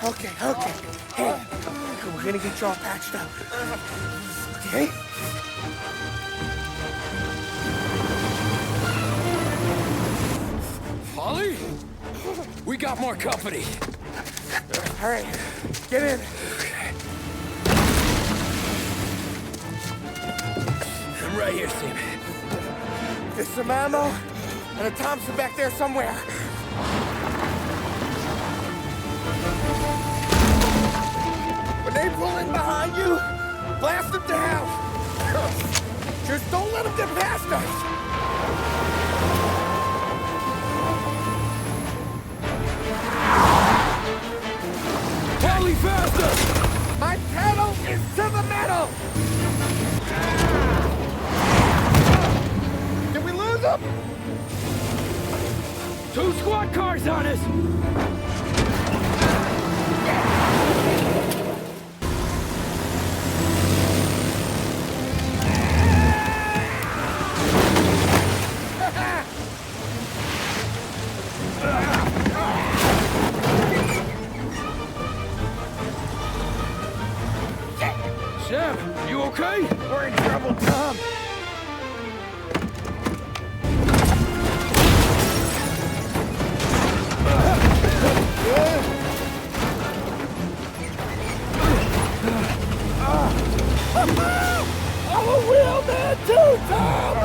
Okay. Okay. Hey, we're gonna get you all patched up. Okay? Polly? We got more company. All right, get in. I'm right here, Sam. There's some ammo and a Thompson back there somewhere. When they pull in behind you, blast them down. Just don't let them get past us. Polly, faster! My pedal is to the metal. Did we lose them? 2 squad cars on us! Sam, you okay? We're in trouble, Tom. I'm a real man too, Tom!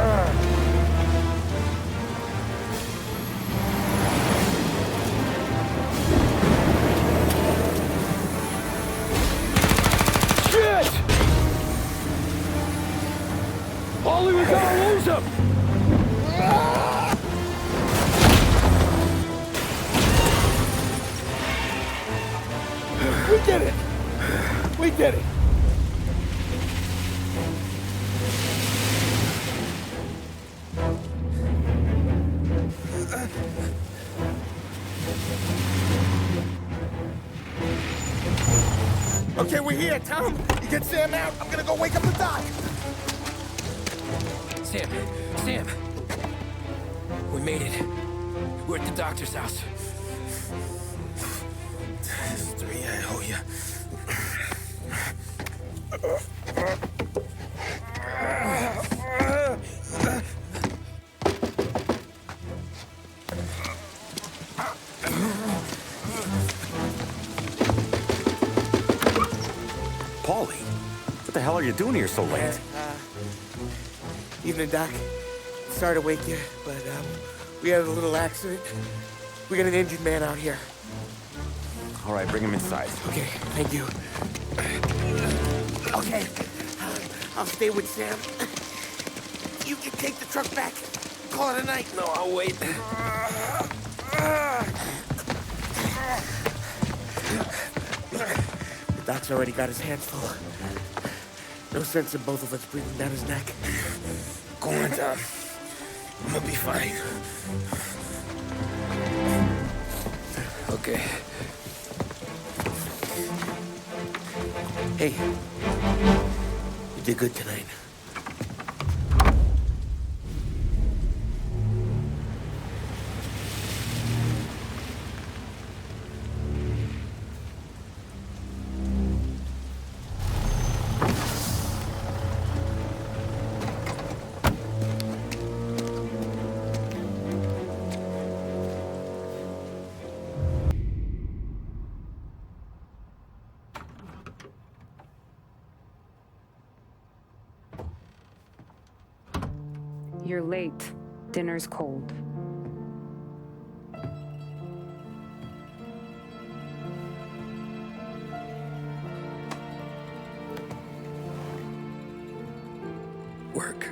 Shit! Polly, we gotta lose him! We did it! We did it! Okay, we're here, Tom. You get Sam out. I'm gonna go wake up the doc. Sam! We made it. We're at the doctor's house. This is 3, I owe you. Paulie, what the hell are you doing here so late? Evening, Doc. Sorry to wake you, but we had a little accident. We got an injured man out here. All right, bring him inside. Okay, thank you. Okay, I'll stay with Sam. You can take the truck back. Call it a night. No, I'll wait. The doc's already got his hands full. No sense in both of us breathing down his neck. Go on, Tom. I'm gonna be fine. Okay. Hey, you did good tonight. You're late. Dinner's cold. Work.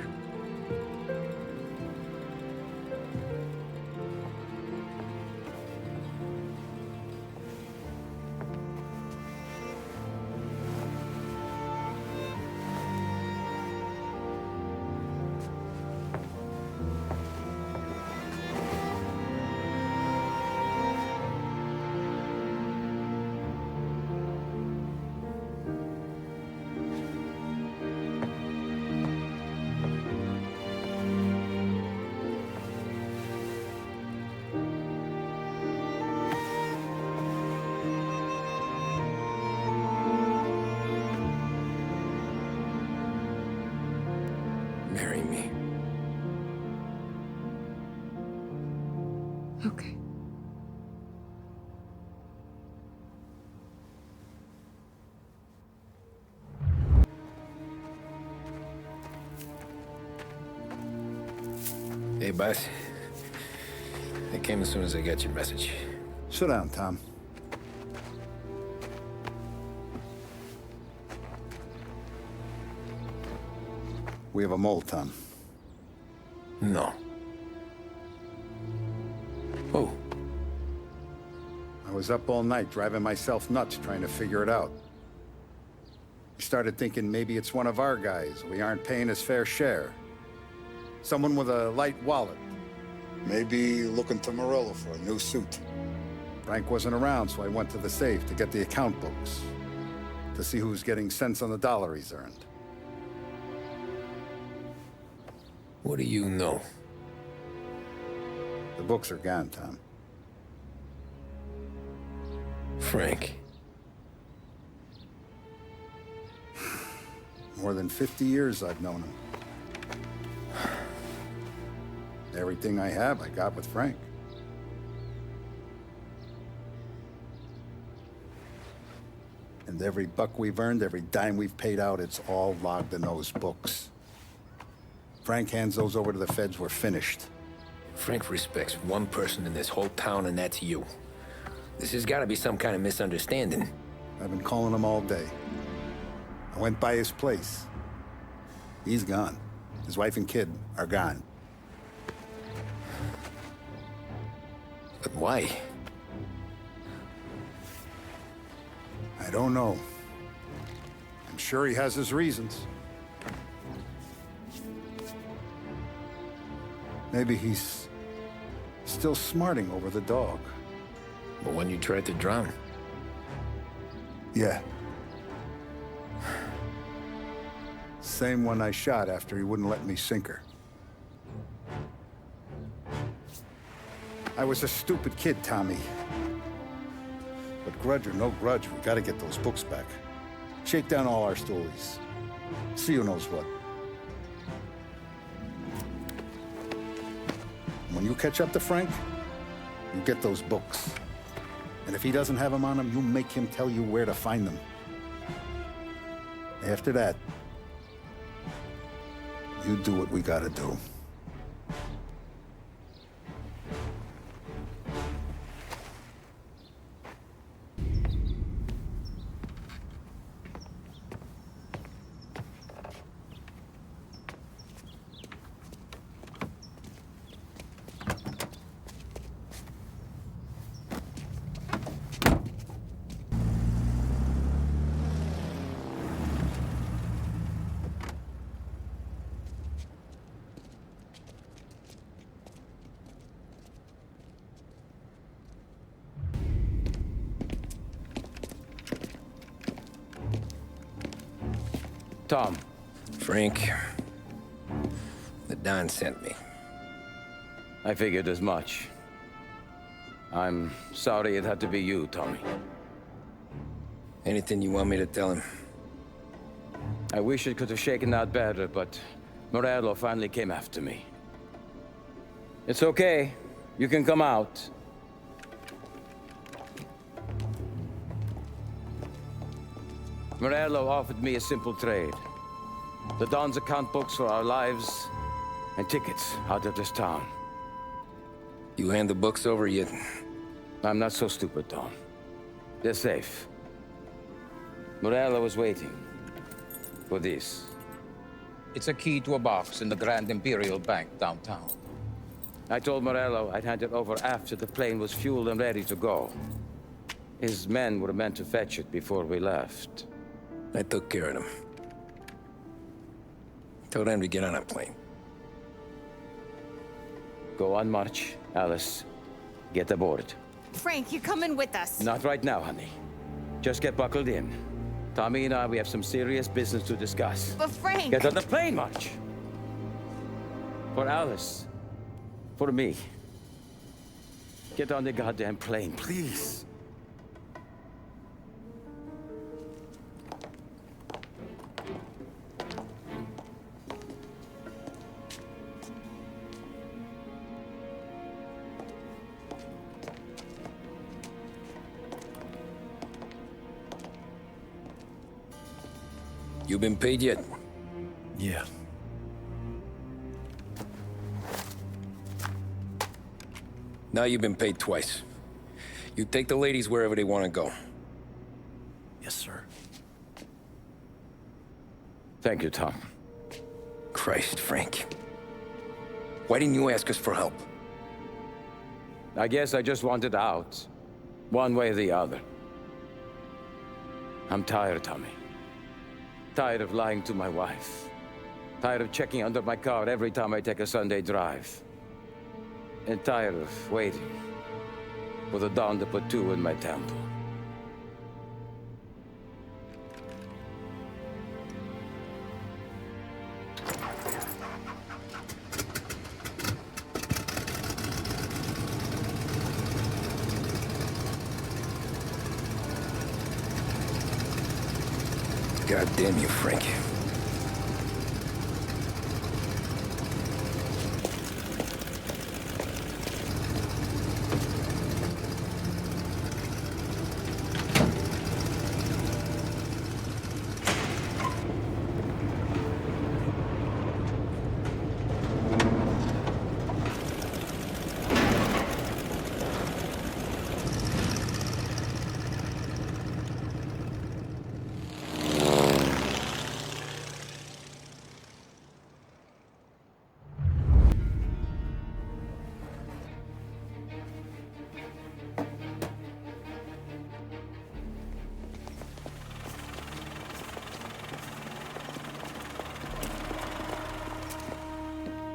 Okay. Hey, boss. I came as soon as I got your message. Sit down, Tom. We have a mole, Tom. No. Oh. I was up all night driving myself nuts trying to figure it out. I started thinking maybe it's one of our guys. We aren't paying his fair share. Someone with a light wallet. Maybe looking to Morello for a new suit. Frank wasn't around, so I went to the safe to get the account books. To see who's getting cents on the dollar he's earned. What do you know? The books are gone, Tom. Frank. More than 50 years I've known him. Everything I have, I got with Frank. And every buck we've earned, every dime we've paid out, it's all logged in those books. Frank hands those over to the feds, we're finished. Frank respects one person in this whole town, and that's you. This has got to be some kind of misunderstanding. I've been calling him all day. I went by his place. He's gone. His wife and kid are gone. But why? I don't know. I'm sure he has his reasons. Maybe he's still smarting over the dog. The one you tried to drown? Yeah. Same one I shot after he wouldn't let me sink her. I was a stupid kid, Tommy. But grudge or no grudge, we gotta get those books back. Shake down all our stories. See who knows what. When you catch up to Frank, you get those books. And if he doesn't have them on him, you make him tell you where to find them. After that, you do what we gotta do. Tom. Frank. The Don sent me. I figured as much. I'm sorry it had to be you, Tommy. Anything you want me to tell him? I wish it could have shaken out better, but Morello finally came after me. It's okay. You can come out. Morello offered me a simple trade. The Don's account books for our lives and tickets out of this town. You hand the books over yet? I'm not so stupid, Don. They're safe. Morello was waiting for this. It's a key to a box in the Grand Imperial Bank downtown. I told Morello I'd hand it over after the plane was fueled and ready to go. His men were meant to fetch it before we left. I took care of them. Told them to get on a plane. Go on, March. Alice, get aboard. Frank, you're coming with us. Not right now, honey. Just get buckled in. Tommy and I, we have some serious business to discuss. But Frank... Get on the plane, March. For Alice. For me. Get on the goddamn plane, please. You been paid yet? Yeah. Now you've been paid twice. You take the ladies wherever they want to go. Yes, sir. Thank you, Tom. Christ, Frank. Why didn't you ask us for help? I guess I just wanted out. One way or the other. I'm tired, Tommy. Tired of lying to my wife. Tired of checking under my car every time I take a Sunday drive. And tired of waiting for the dawn to put two in my temple. God damn you, Frank.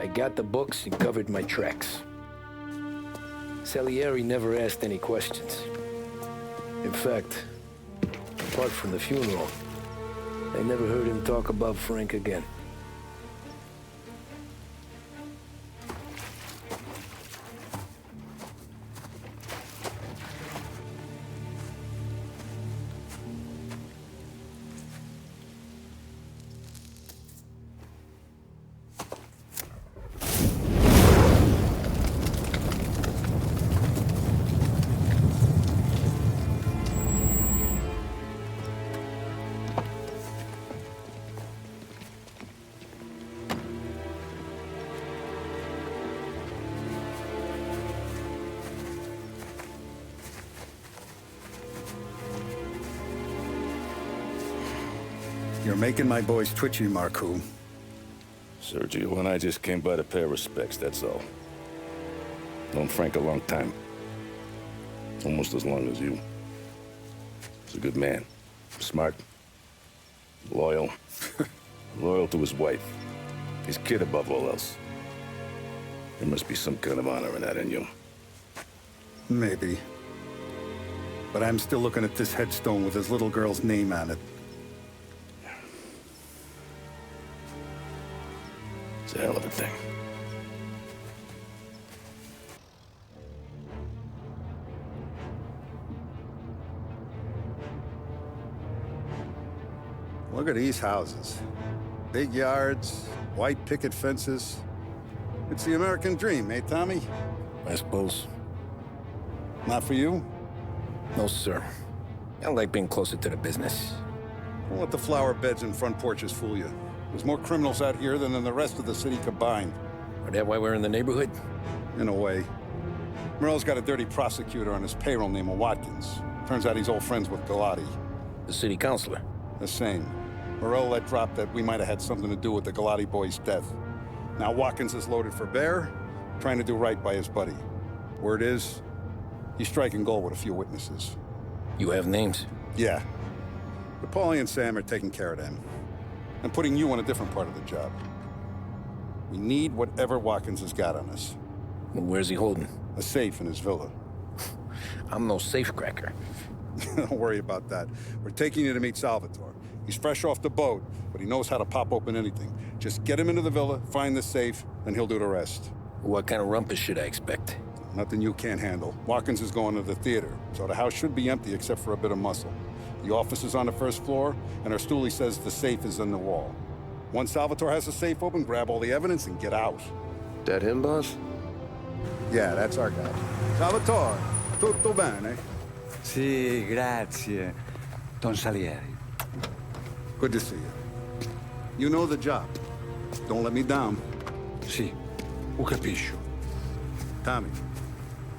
I got the books and covered my tracks. Salieri never asked any questions. In fact, apart from the funeral, I never heard him talk about Frank again. You're making my boys twitchy, Marku. Sergio and I just came by to pay respects, that's all. Known Frank a long time. Almost as long as you. He's a good man. Smart. Loyal. Loyal to his wife. His kid above all else. There must be some kind of honor in that in you. Maybe. But I'm still looking at this headstone with his little girl's name on it. It's a hell of a thing. Look at these houses. Big yards, white picket fences. It's the American dream, eh, Tommy? I suppose. Not for you? No, sir. I like being closer to the business. Don't let the flower beds and front porches fool you. There's more criminals out here than in the rest of the city combined. Is that why we're in the neighborhood? In a way. Morell's got a dirty prosecutor on his payroll named Watkins. Turns out he's old friends with Galati. The city councilor? The same. Morell let drop that we might have had something to do with the Galati boy's death. Now Watkins is loaded for bear, trying to do right by his buddy. Word is, he's striking gold with a few witnesses. You have names? Yeah. But Paulie and Sam are taking care of them. I'm putting you on a different part of the job. We need whatever Watkins has got on us. Well, where's he holding? A safe in his villa. I'm no safecracker. Don't worry about that. We're taking you to meet Salvatore. He's fresh off the boat, but he knows how to pop open anything. Just get him into the villa, find the safe, and he'll do the rest. What kind of rumpus should I expect? Nothing you can't handle. Watkins is going to the theater, so the house should be empty except for a bit of muscle. The office is on the first floor, and our stoolie says the safe is in the wall. Once Salvatore has the safe open, grab all the evidence and get out. That him, boss? Yeah, that's our guy. Salvatore, tutto bene? Sì, grazie, Don Salieri. Good to see you. You know the job. Don't let me down. Sì, ho capisco. Tommy,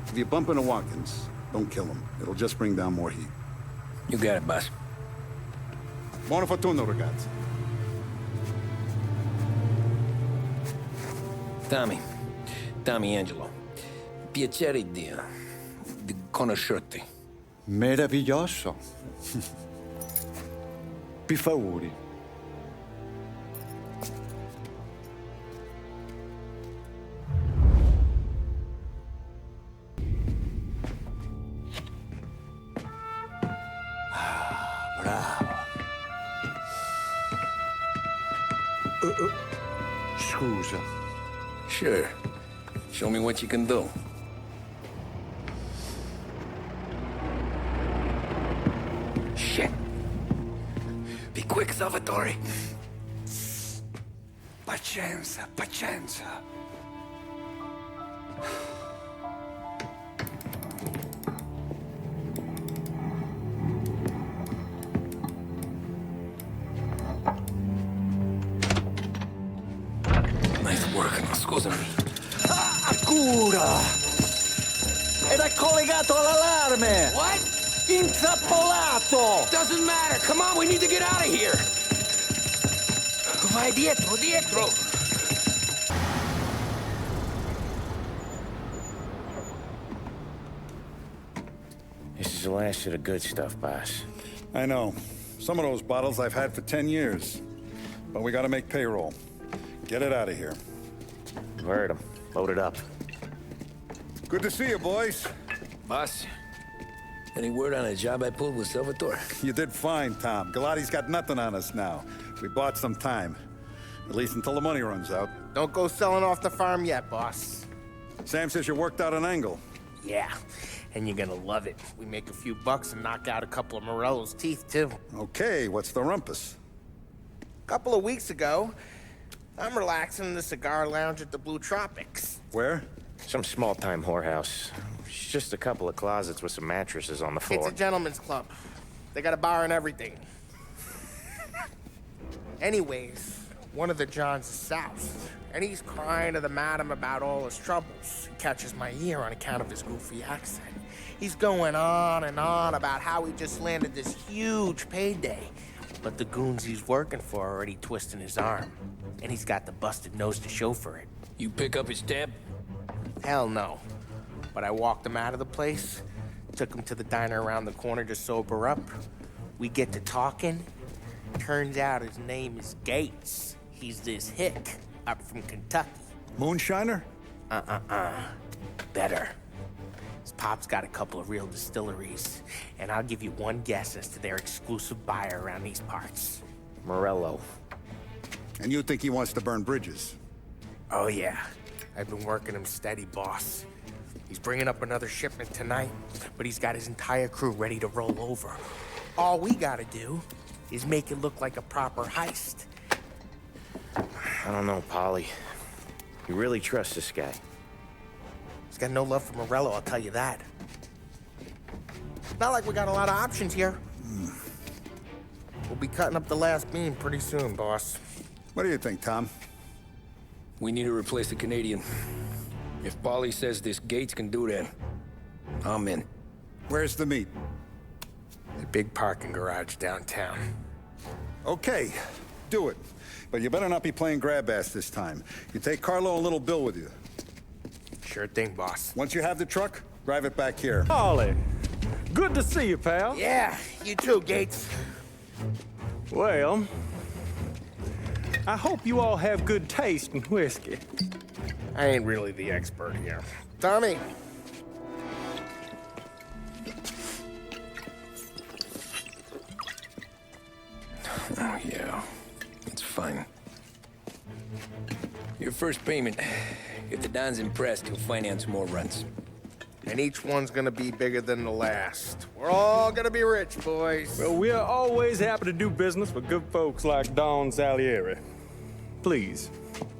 if you bump into Watkins, don't kill him. It'll just bring down more heat. You got it, boss. Buona fortuna, ragazzi. Tommy Angelo. Piacere di conoscerti. Meraviglioso. Per favore. Scusa. Sure. Show me what you can do. Shit. Be quick, Salvatore. Pazienza, pazienza. Nice work, scusami. Cura! Era collegato all'allarme! What? Intrappolato! Doesn't matter. Come on, we need to get out of here. Vai dietro, dietro. This is the last of the good stuff, boss. I know. Some of those bottles I've had for 10 years. But we gotta make payroll. Get it out of here. Heard him. Load it up. Good to see you, boys. Boss, any word on a job I pulled with Salvatore? You did fine, Tom. Galati's got nothing on us now. We bought some time. At least until the money runs out. Don't go selling off the farm yet, boss. Sam says you worked out an angle. Yeah, and you're gonna love it. We make a few bucks and knock out a couple of Morello's teeth, too. Okay, what's the rumpus? A couple of weeks ago, I'm relaxing in the cigar lounge at the Blue Tropics. Where? Some small-time whorehouse. It's just a couple of closets with some mattresses on the floor. It's a gentleman's club. They got a bar and everything. Anyways, one of the Johns is south, and he's crying to the madam about all his troubles. He catches my ear on account of his goofy accent. He's going on and on about how he just landed this huge payday, but the goons he's working for are already twisting his arm, and he's got the busted nose to show for it. You pick up his tab? Hell no. But I walked him out of the place, took him to the diner around the corner to sober up. We get to talking. Turns out his name is Gates. He's this hick up from Kentucky. Moonshiner? Better. His pop's got a couple of real distilleries, and I'll give you one guess as to their exclusive buyer around these parts. Morello. And you think he wants to burn bridges? Oh, yeah. I've been working him steady, boss. He's bringing up another shipment tonight, but he's got his entire crew ready to roll over. All we gotta do is make it look like a proper heist. I don't know, Polly. You really trust this guy? He's got no love for Morello, I'll tell you that. It's not like we got a lot of options here. We'll be cutting up the last beam pretty soon, boss. What do you think, Tom? We need to replace the Canadian. If Polly says this Gates can do that, I'm in. Where's the meet? The big parking garage downtown. Okay, do it. But you better not be playing grab ass this time. You take Carlo and Little Bill with you. Sure thing, boss. Once you have the truck, drive it back here. Polly, good to see you, pal. Yeah, you too, Gates. Well, I hope you all have good taste in whiskey. I ain't really the expert here. Tommy. Oh, yeah. It's fine. Your first payment. If the Don's impressed, he'll finance more runs. And each one's gonna be bigger than the last. We're all gonna be rich, boys. Well, we're always happy to do business with good folks like Don Salieri. Please,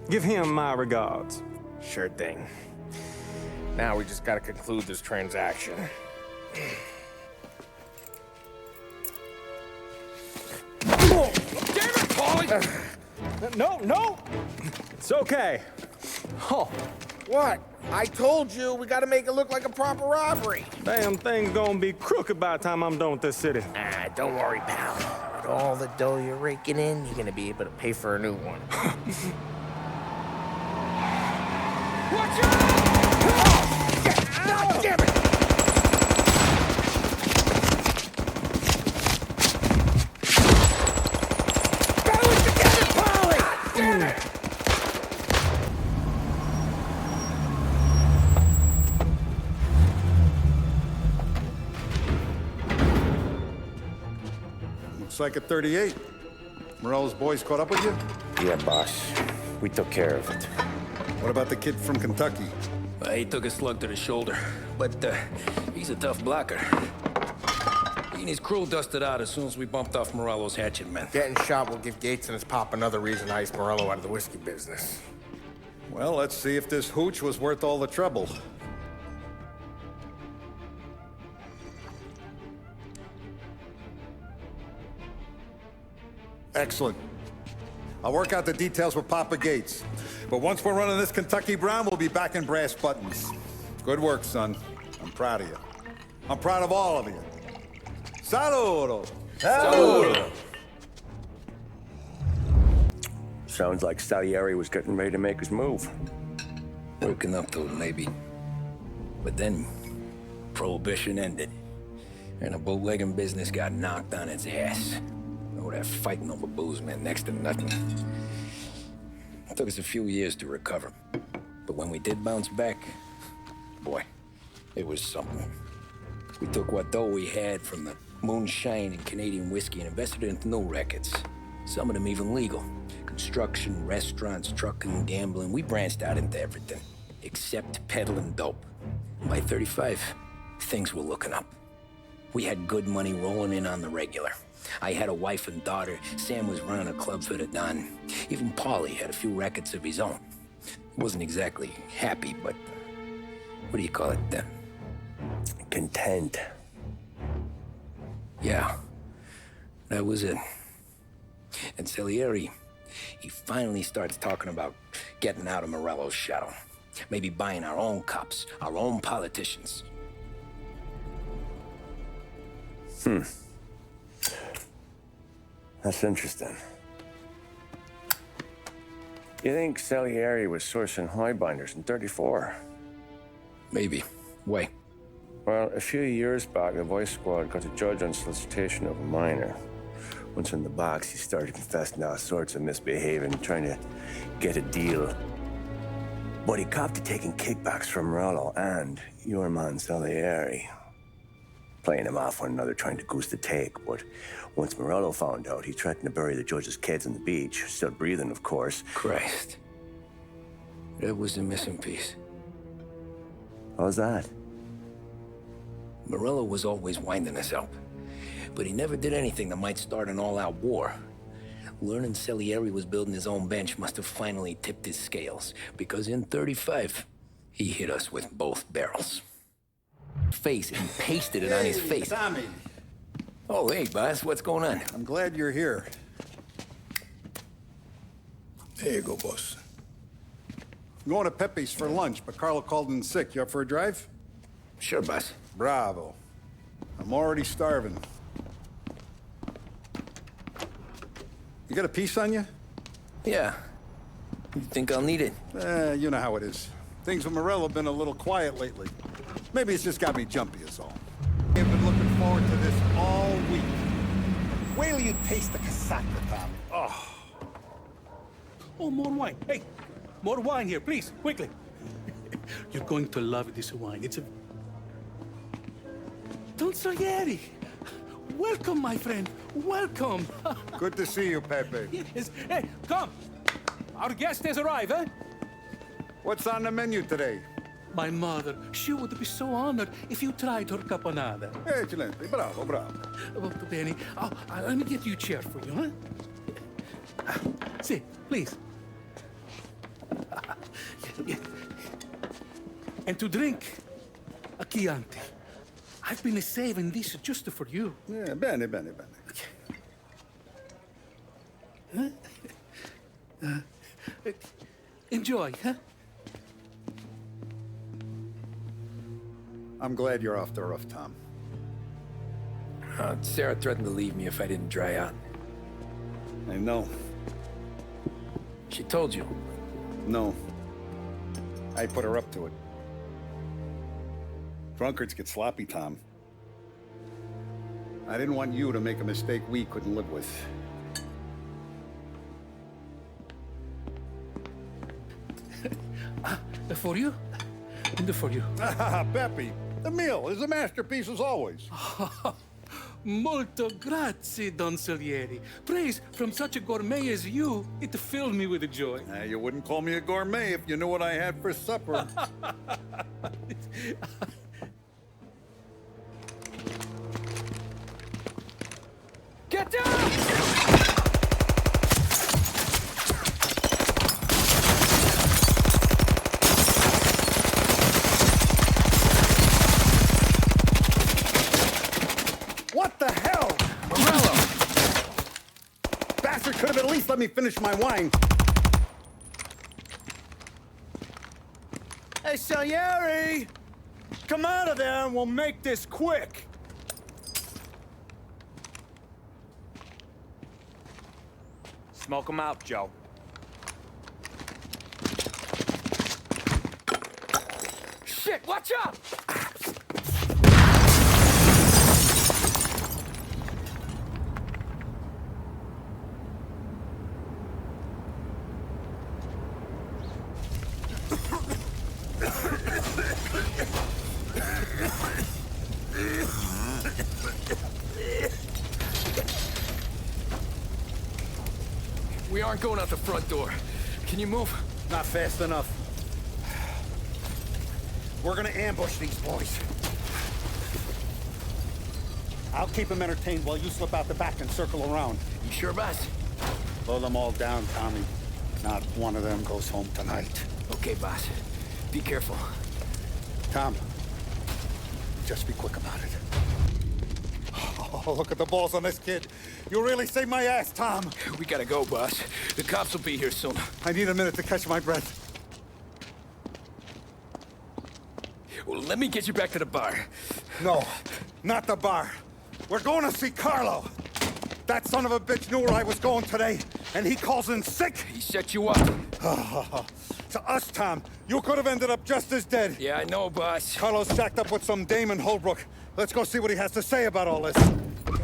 give him my regards. Sure thing. Now we just gotta conclude this transaction. Damn it, Paulie! No, no! It's okay. Oh. What? I told you, we gotta make it look like a proper robbery. Damn thing's gonna be crooked by the time I'm done with this city. Ah, don't worry, pal. With all the dough you're raking in, you're gonna be able to pay for a new one. Watch out! God damn it! Looks like a 38. Morello's boys caught up with you? Yeah, boss. We took care of it. What about the kid from Kentucky? He took a slug to the shoulder, but he's a tough blocker. He and his crew dusted out as soon as we bumped off Morello's hatchet men. Getting shot will give Gates and his pop another reason to ice Morello out of the whiskey business. Well, let's see if this hooch was worth all the trouble. Excellent. I'll work out the details with Papa Gates. But once we're running this Kentucky Brown, we'll be back in brass buttons. Good work, son. I'm proud of you. I'm proud of all of you. Saludo! Saludo! Sounds like Salieri was getting ready to make his move. Working up to it, maybe. But then, Prohibition ended. And the bootlegging business got knocked on its ass. Oh, that fighting over booze meant next to nothing. It took us a few years to recover. But when we did bounce back, boy, it was something. We took what dough we had from the moonshine and Canadian whiskey and invested it into new rackets. Some of them even legal. Construction, restaurants, trucking, gambling. We branched out into everything, except peddling dope. By 35, things were looking up. We had good money rolling in on the regular. I had a wife and daughter. Sam was running a club for the Don. Even Paulie had a few rackets of his own. He wasn't exactly happy, but what do you call it then? Content. Yeah, that was it. And Salieri, he finally starts talking about getting out of Morello's shadow. Maybe buying our own cops, our own politicians. That's interesting. You think Salieri was sourcing highbinders in 34? Maybe. Why? Well, a few years back, the Vice Squad got a judge on solicitation of a minor. Once in the box, he started confessing all sorts of misbehaving, trying to get a deal. But he copped to taking kickbacks from Morello and your man Salieri. Playing them off one another, trying to goose the take. But once Morello found out, he threatened to bury the judge's kids on the beach. Still breathing, of course. Christ. That was the missing piece. How's that? Morello was always winding us up. But he never did anything that might start an all-out war. Learning Salieri was building his own bench must have finally tipped his scales. Because in 35, he hit us with both barrels. Face and pasted it on his face. Tommy. Oh, hey, boss, what's going on? I'm glad you're here. There you go, boss. I'm going to Pepe's for lunch, but Carlo called in sick. You up for a drive? Sure, boss. Bravo. I'm already starving. You got a piece on you? Yeah. You think I'll need it? You know how it is. Things with Morello have been a little quiet lately. Maybe it's just got me jumpy, is all. I've been looking forward to this all week. Wait till you taste the casaca, Tommy. Oh. Oh, more wine. Hey, more wine here, please, quickly. You're going to love this wine. It's a... Don Salieri. Welcome, my friend. Welcome. Good to see you, Pepe. Yes. Hey, come. Our guest has arrived, eh? What's on the menu today? My mother, she would be so honored if you tried her caponata. Excellent. Bravo, bravo. Molto bene. Oh, let me get you a chair for you, huh? See, please. And to drink, a Chianti. I've been saving this just for you. Yeah, bene, bene, bene. Enjoy, huh? I'm glad you're off the roof, Tom. Sarah threatened to leave me if I didn't dry out. I know. She told you? No. I put her up to it. Drunkards get sloppy, Tom. I didn't want you to make a mistake we couldn't live with. For you? And for you. Peppy, the meal is a masterpiece as always. Molto grazie, Don Salieri. Praise from such a gourmet as you, it filled me with joy. You wouldn't call me a gourmet if you knew what I had for supper. Get down! What the hell? Morello! Bastard could have at least let me finish my wine. Hey, Salieri! Come out of there and we'll make this quick. Smoke him out, Joe. Shit, watch out! We aren't going out the front door. Can you move? Not fast enough. We're gonna ambush these boys. I'll keep them entertained while you slip out the back and circle around. You sure, boss? Blow them all down, Tommy. Not one of them goes home tonight. Okay, boss. Be careful. Tom, just be quick about it. Oh, look at the balls on this kid. You really saved my ass, Tom. We gotta go, boss. The cops will be here soon. I need a minute to catch my breath. Well, let me get you back to the bar. No, not the bar. We're going to see Carlo. That son of a bitch knew where I was going today, and he calls in sick. He set you up. To us, Tom, you could have ended up just as dead. Yeah, I know, boss. Carlo's jacked up with some dame in Holbrook. Let's go see what he has to say about all this.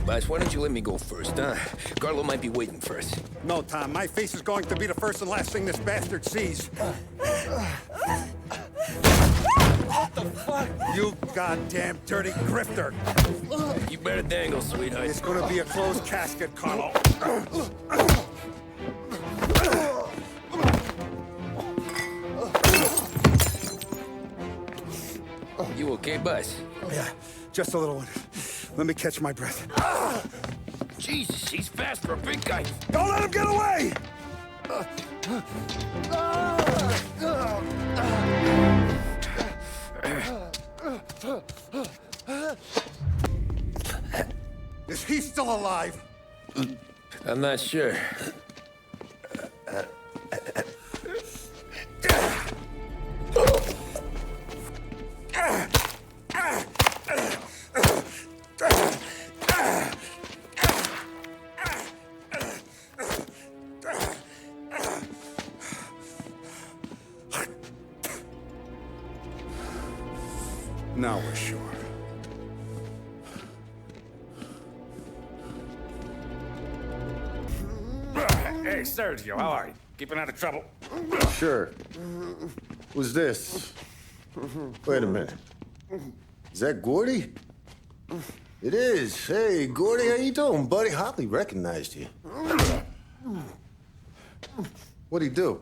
Boss, why don't you let me go first, huh? Carlo might be waiting for us. No, Tom, my face is going to be the first and last thing this bastard sees. What the fuck? You goddamn dirty grifter. You better dangle, sweetheart. It's gonna be a closed casket, Carlo. You okay, boss? Yeah, just a little one. Let me catch my breath. Jesus, he's fast for a big guy. Don't let him get away! Is he still alive? I'm not sure. Now we're sure. Hey, Sergio, how are you? Keeping out of trouble? Sure. Who's this? Wait a minute. Is that Gordy? It is. Hey, Gordy, how you doing, buddy? Hardly recognized you. What'd he do?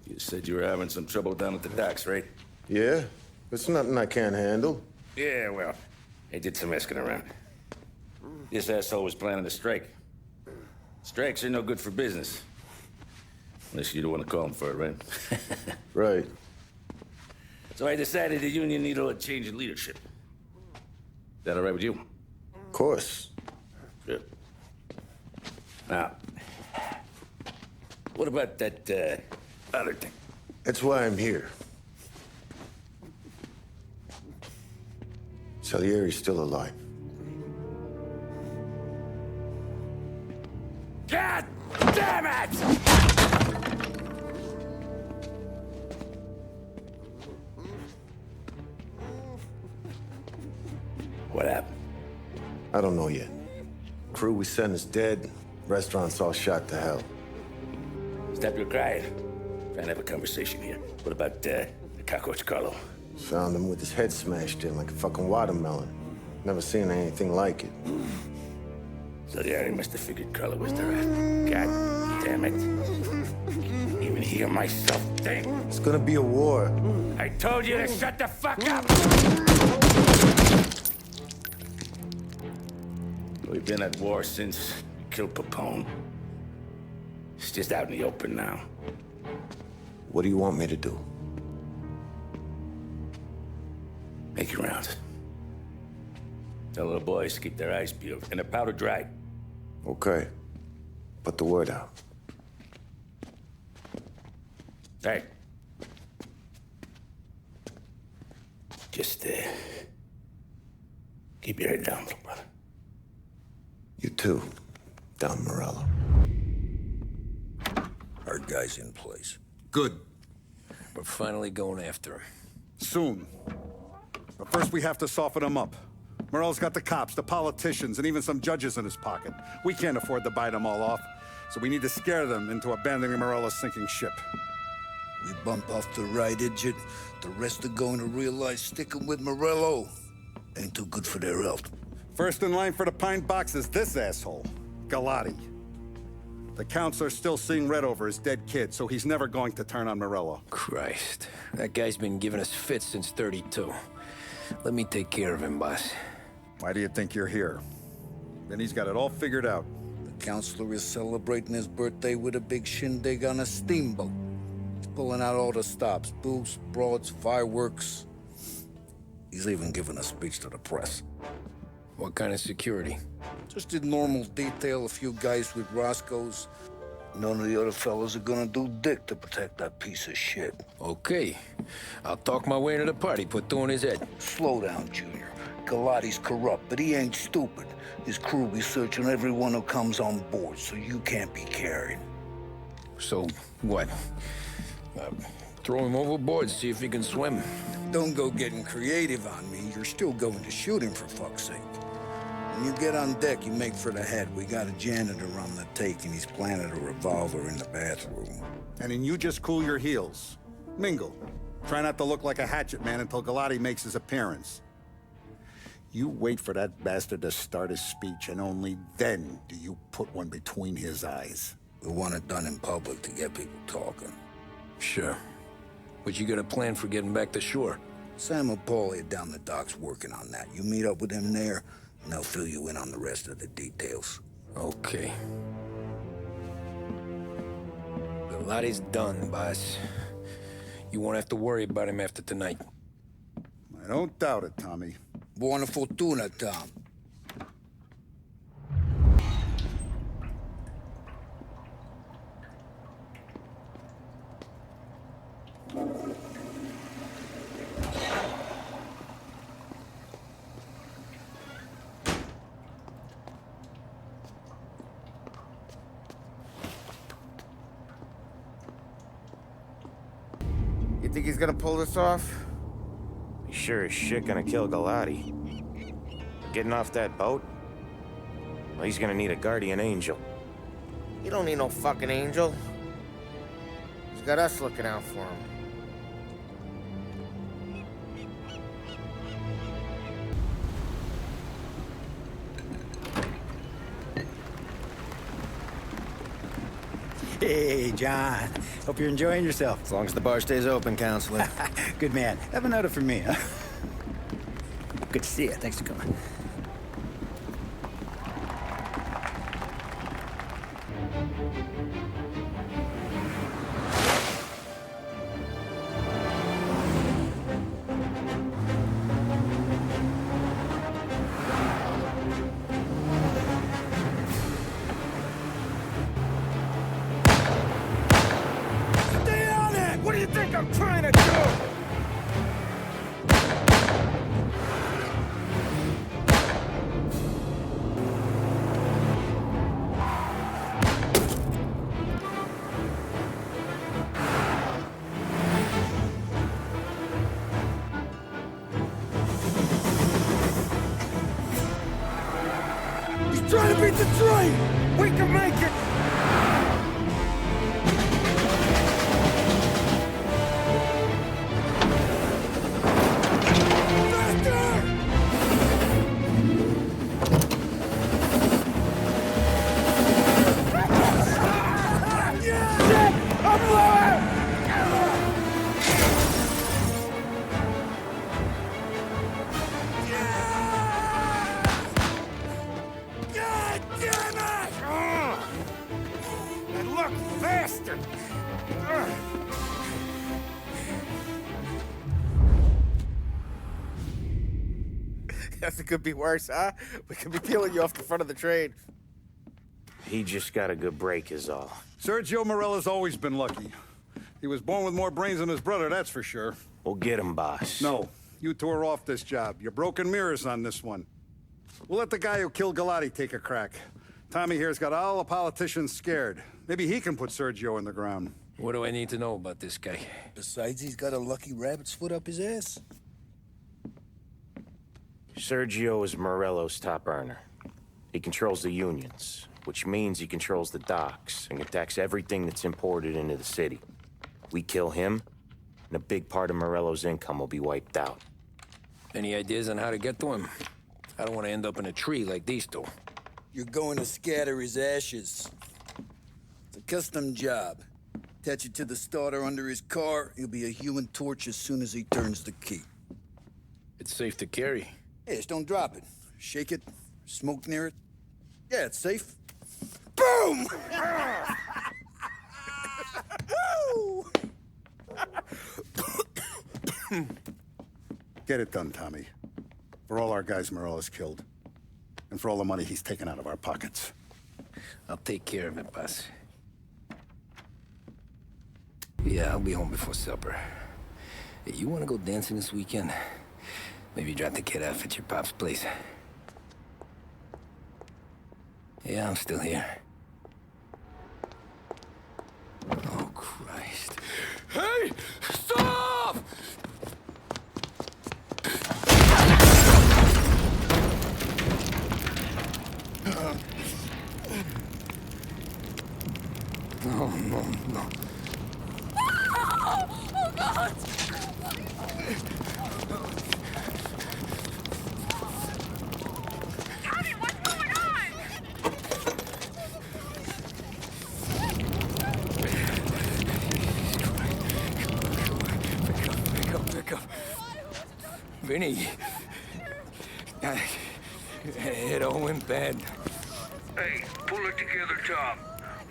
You said you were having some trouble down at the docks, right? Yeah? It's nothing I can't handle. Yeah, well, I did some asking around. This asshole was planning a strike. Strikes are no good for business. Unless you don't want to call him for it, right? Right. So I decided the union needed a change in leadership. That all right with you? Of course. Good. Now, What about that, other thing? That's why I'm here. Salieri's still alive. God damn it! What happened? I don't know yet. Crew we sent is dead. Restaurant's all shot to hell. Stop your crying. Trying to have a conversation here. What about, the cockroach Carlo? Found him with his head smashed in like a fucking watermelon. Never seen anything like it. Salieri must have figured Carlo was the rat. God damn it. Even hear myself think. It's gonna be a war. I told you to shut the fuck up! We've been at war since we killed Capone. It's just out in the open now. What do you want me to do? Make your rounds. Tell little boys to keep their eyes peeled and their powder dry. Okay. Put the word out. Hey. Just, keep your head down, little brother. You too, Don Morello. Our guy's in place. Good. We're finally going after him. Soon. But first we have to soften him up. Morello's got the cops, the politicians, and even some judges in his pocket. We can't afford to bite them all off, so we need to scare them into abandoning Morello's sinking ship. We bump off the right idiot, the rest are going to realize sticking with Morello ain't too good for their health. First in line for the pine box is this asshole, Galati. The counselor's still seeing red over his dead kid, so he's never going to turn on Morello. Christ. That guy's been giving us fits since 32. Let me take care of him, boss. Why do you think you're here? Then he's got it all figured out. The counselor is celebrating his birthday with a big shindig on a steamboat. He's pulling out all the stops, booze, broads, fireworks. He's even giving a speech to the press. What kind of security? Just in normal detail, a few guys with Roscoe's. None of the other fellas are gonna do dick to protect that piece of shit. Okay. I'll talk my way into the party, put two in his head. Slow down, Junior. Galati's corrupt, but he ain't stupid. His crew be searching everyone who comes on board, so you can't be carried. So, what? Throw him overboard, see if he can swim. Don't go getting creative on me. You're still going to shoot him, for fuck's sake. When you get on deck, you make for the head. We got a janitor on the take, and he's planted a revolver in the bathroom. And then you just cool your heels. Mingle. Try not to look like a hatchet man until Galati makes his appearance. You wait for that bastard to start his speech, and only then do you put one between his eyes. We want it done in public to get people talking. Sure. But you got a plan for getting back to shore? Sam and Paulie are down the docks working on that. You meet up with them there, and they'll fill you in on the rest of the details. Okay. Galati's done, boss. You won't have to worry about him after tonight. I don't doubt it, Tommy. Buona fortuna, Tom. You think he's gonna pull this off? He's sure as shit gonna kill Galati. Getting off that boat? Well, he's gonna need a guardian angel. You don't need no fucking angel. He's got us looking out for him. Hey, John. Hope you're enjoying yourself. As long as the bar stays open, counselor. Good man. Have another for me, huh? Good to see you. Thanks for coming. Trying to beat the train! We can make it! Guess it could be worse, huh? We could be peeling you off the front of the train. He just got a good break is all. Sergio Morella's always been lucky. He was born with more brains than his brother, that's for sure. We'll get him, boss. No, you tore off this job. You're broken mirrors on this one. We'll let the guy who killed Galati take a crack. Tommy here's got all the politicians scared. Maybe he can put Sergio in the ground. What do I need to know about this guy? Besides, he's got a lucky rabbit's foot up his ass. Sergio is Morello's top earner. He controls the unions, which means he controls the docks and attacks everything that's imported into the city. We kill him, and a big part of Morello's income will be wiped out. Any ideas on how to get to him? I don't want to end up in a tree like these two. You're going to scatter his ashes. It's a custom job. Attach it to the starter under his car. He'll be a human torch as soon as he turns the key. It's safe to carry. Hey, just don't drop it. Shake it, smoke near it. Yeah, it's safe. Boom! Get it done, Tommy. For all our guys Morella's killed. And for all the money he's taken out of our pockets. I'll take care of it, boss. Yeah, I'll be home before supper. Hey, you want to go dancing this weekend? Maybe drop the kid off at your pop's place. Yeah, I'm still here. Oh, Christ. Hey! Stop! No, no, no. Oh, God! Tommy, what's going on? Pick up. Vinny. It all went bad. Hey, pull it together, Tom.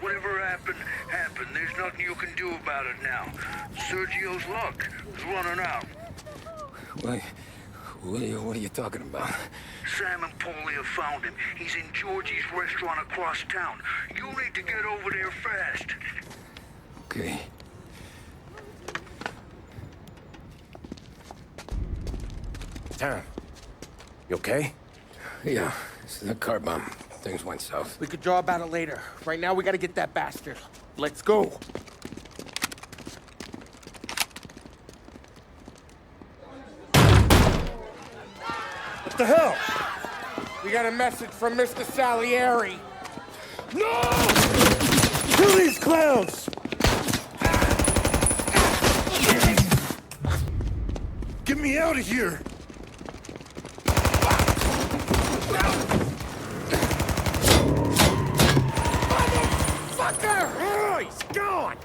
Whatever happened, happened. There's nothing you can do about it now. Sergio's luck is running out. What are you talking about? Sam and Paulie have found him. He's in Georgie's restaurant across town. You need to get over there fast. Okay. Tom, you okay? Yeah, it's a car bomb. Things went south. We could draw about it later. Right now, we gotta get that bastard. Let's go. What the hell? We got a message from Mr. Salieri. No! Kill these clowns! Get me out of here! Motherfucker! Oh, he's gone!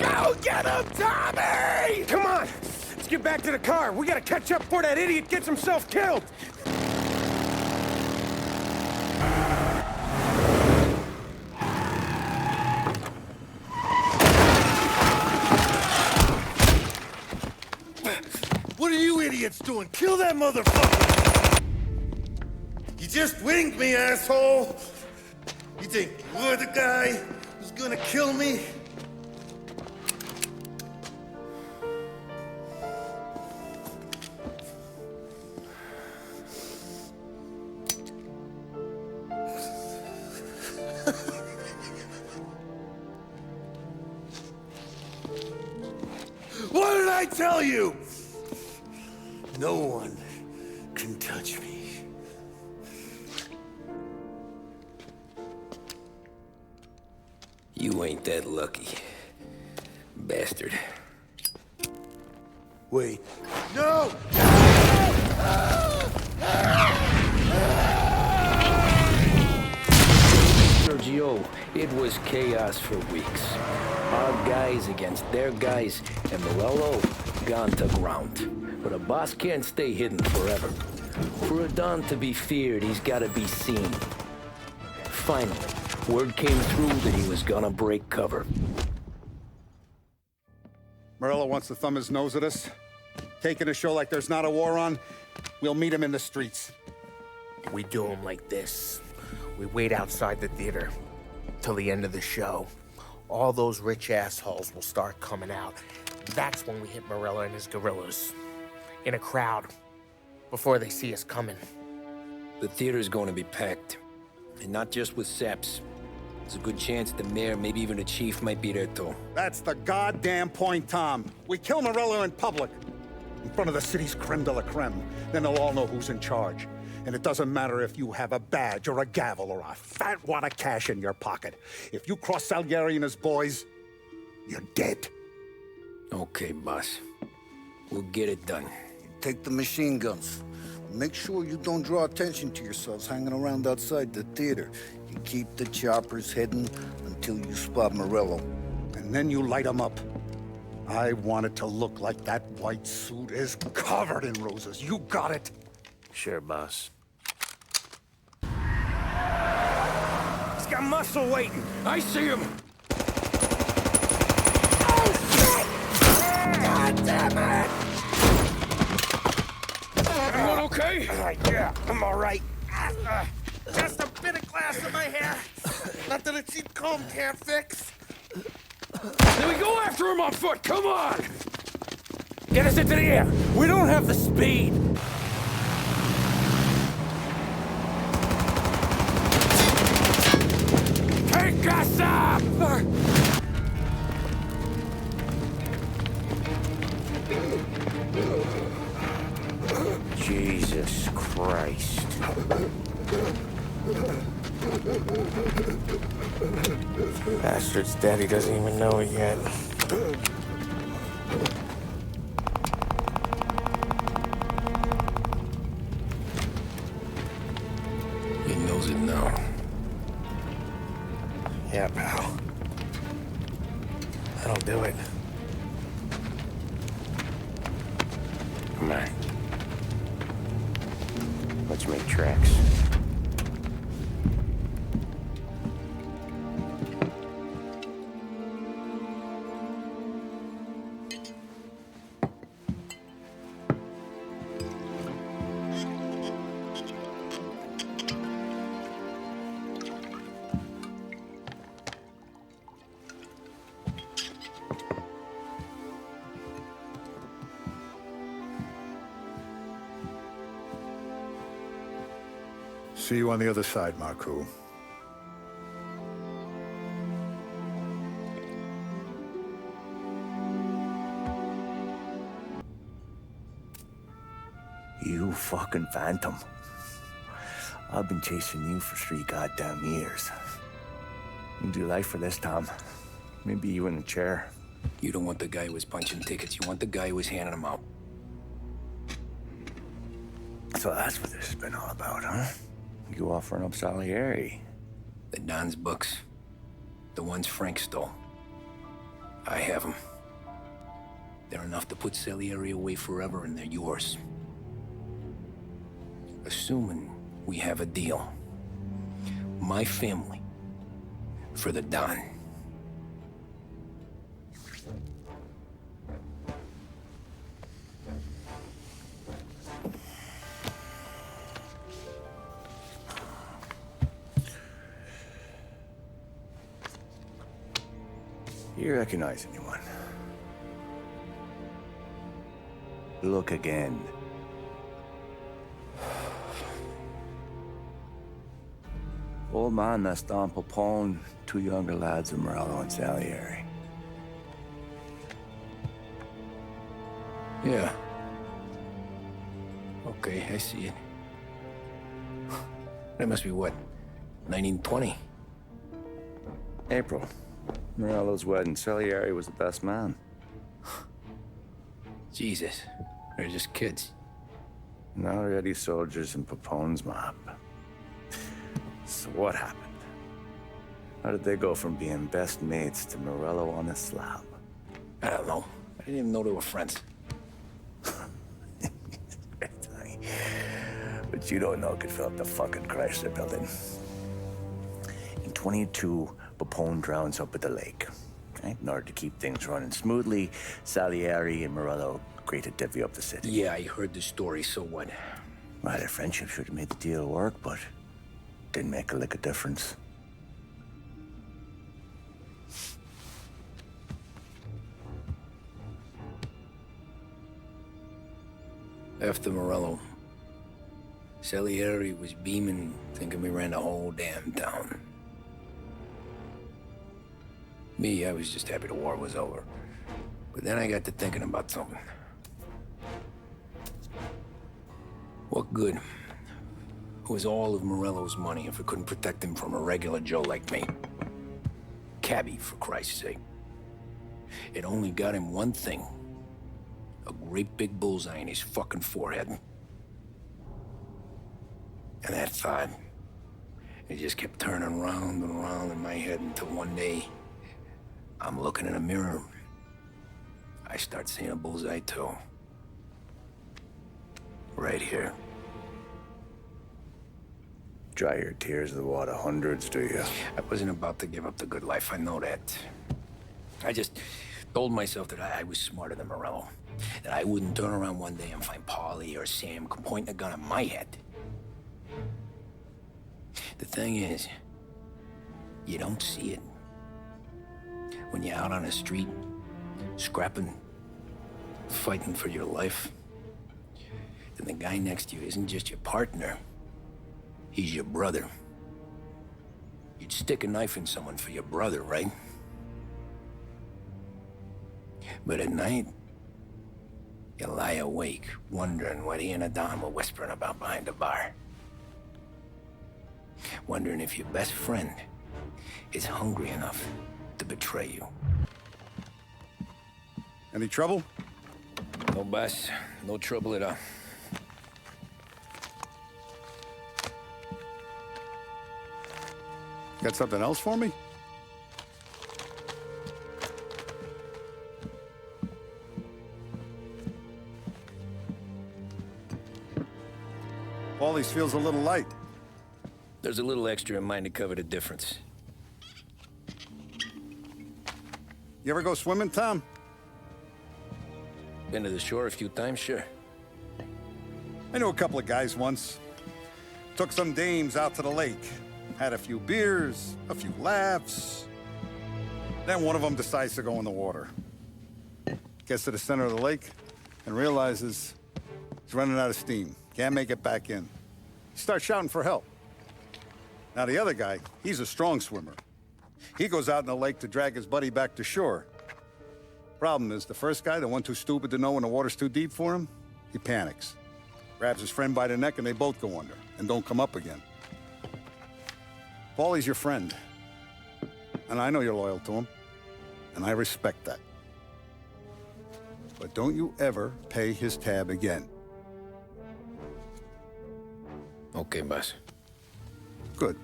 Go get him, Tommy! Come on! Let's get back to the car. We gotta catch up before that idiot gets himself killed! What are you idiots doing? Kill that motherfucker! You just winged me, asshole! You think you're the guy who's gonna kill me? What did I tell you? No one can touch me. You ain't that lucky, bastard. Wait. No! Sergio, it was chaos for weeks. Our guys against their guys, and Morello gone to ground. But a boss can't stay hidden forever. For a Don to be feared, he's gotta be seen. Finally, word came through that he was gonna break cover. Morello wants to thumb his nose at us. Taking a show like there's not a war on, we'll meet him in the streets. We do them like this. We wait outside the theater till the end of the show. All those rich assholes will start coming out. That's when we hit Morello and his guerrillas. In a crowd, before they see us coming. The theater's going to be packed. And not just with saps. There's a good chance the mayor, maybe even the chief, might be there too. That's the goddamn point, Tom. We kill Morello in public, in front of the city's creme de la creme. Then they'll all know who's in charge. And it doesn't matter if you have a badge or a gavel or a fat wad of cash in your pocket. If you cross Salieri and his boys, you're dead. Okay, boss. We'll get it done. Take the machine guns. Make sure you don't draw attention to yourselves hanging around outside the theater. You keep the choppers hidden until you spot Morello. And then you light them up. I want it to look like that white suit is covered in roses. You got it? Sure, boss. He's got muscle waiting. I see him. Oh, shit! God damn it! Everyone okay? Yeah, I'm all right. Just a bit of glass in my hair. Nothing a cheap comb can't fix. Then we go after him on foot. Come on! Get us into the air. We don't have the speed. Take us up! Jesus Christ. Bastard's daddy doesn't even know it yet. He knows it now. Yeah, pal. That'll do it. Come on. Let's make tracks. See you on the other side, Marco. You fucking phantom. I've been chasing you for 3 goddamn years. You do life for this, Tom. Maybe you in a chair. You don't want the guy who was punching tickets. You want the guy who was handing them out. So that's what this has been all about, huh? You offering up Salieri. The Don's books. The ones Frank stole. I have them. They're enough to put Salieri away forever, and they're yours. Assuming we have a deal. My family. For the Don. You recognize anyone? Look again. Old man that's Don Popone, two younger lads of Morello and Salieri. Yeah. Okay, I see it. That must be what, 1920? April. Morello's wedding. Salieri was the best man. Jesus, they're just kids. Now already soldiers in Papone's mob. So what happened? How did they go from being best mates to Morello on a slab? I don't know. I didn't even know they were friends. But you don't know could fill up the fucking Chrysler building. In 22, Papone drowns up at the lake. Right? In order to keep things running smoothly, Salieri and Morello agreed to divvy up the city. Yeah, I heard the story, so what? Well, their friendship should have made the deal work, but didn't make a lick of difference. After Morello, Salieri was beaming, thinking we ran the whole damn town. Me, I was just happy the war was over. But then I got to thinking about something. What good was all of Morello's money if it couldn't protect him from a regular Joe like me? Cabbie, for Christ's sake. It only got him one thing. A great big bullseye in his fucking forehead. And that thought, it just kept turning round and round in my head until one day, I'm looking in a mirror. I start seeing a bullseye too. Right here. Dry your tears of the water hundreds, do you? I wasn't about to give up the good life, I know that. I just told myself that I was smarter than Morello. That I wouldn't turn around one day and find Paulie or Sam pointing a gun at my head. The thing is, you don't see it. When you're out on the street, scrapping, fighting for your life, then the guy next to you isn't just your partner, he's your brother. You'd stick a knife in someone for your brother, right? But at night, you lie awake, wondering what he and Adam were whispering about behind the bar. Wondering if your best friend is hungry enough to betray you. Any trouble? No, boss. No trouble at all. Got something else for me? Paulie's feels a little light. There's a little extra in mine to cover the difference. You ever go swimming, Tom? Been to the shore a few times, sure. I knew a couple of guys once. Took some dames out to the lake. Had a few beers, a few laughs. Then one of them decides to go in the water. Gets to the center of the lake and realizes he's running out of steam. Can't make it back in. He starts shouting for help. Now the other guy, he's a strong swimmer. He goes out in the lake to drag his buddy back to shore. Problem is, the first guy, the one too stupid to know when the water's too deep for him, he panics. Grabs his friend by the neck and they both go under and don't come up again. Paulie's your friend. And I know you're loyal to him. And I respect that. But don't you ever pay his tab again. Okay, boss. Good.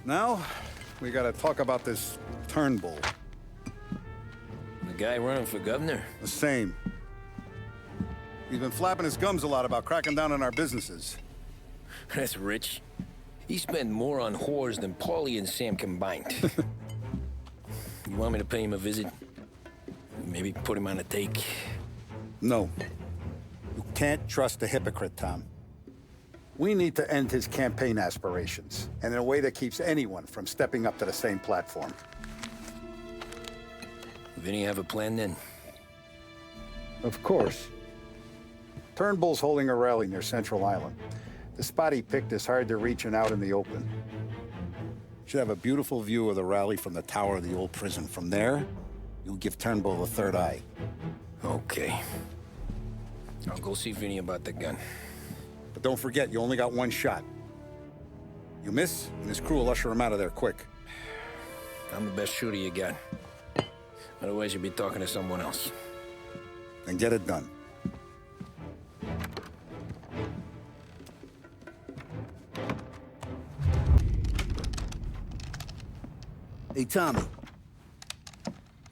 Now, we gotta talk about this Turnbull. The guy running for governor? The same. He's been flapping his gums a lot about cracking down on our businesses. That's rich. He spent more on whores than Paulie and Sam combined. You want me to pay him a visit? Maybe put him on a take? No. You can't trust a hypocrite, Tom. We need to end his campaign aspirations, and in a way that keeps anyone from stepping up to the same platform. Vinny have a plan then? Of course. Turnbull's holding a rally near Central Island. The spot he picked is hard to reach and out in the open. Should have a beautiful view of the rally from the tower of the old prison. From there, you'll give Turnbull a third eye. Okay. I'll go see Vinny about the gun. But don't forget, you only got one shot. You miss, and his crew will usher him out of there quick. I'm the best shooter you got. Otherwise, you'll be talking to someone else. Then get it done. Hey, Tommy.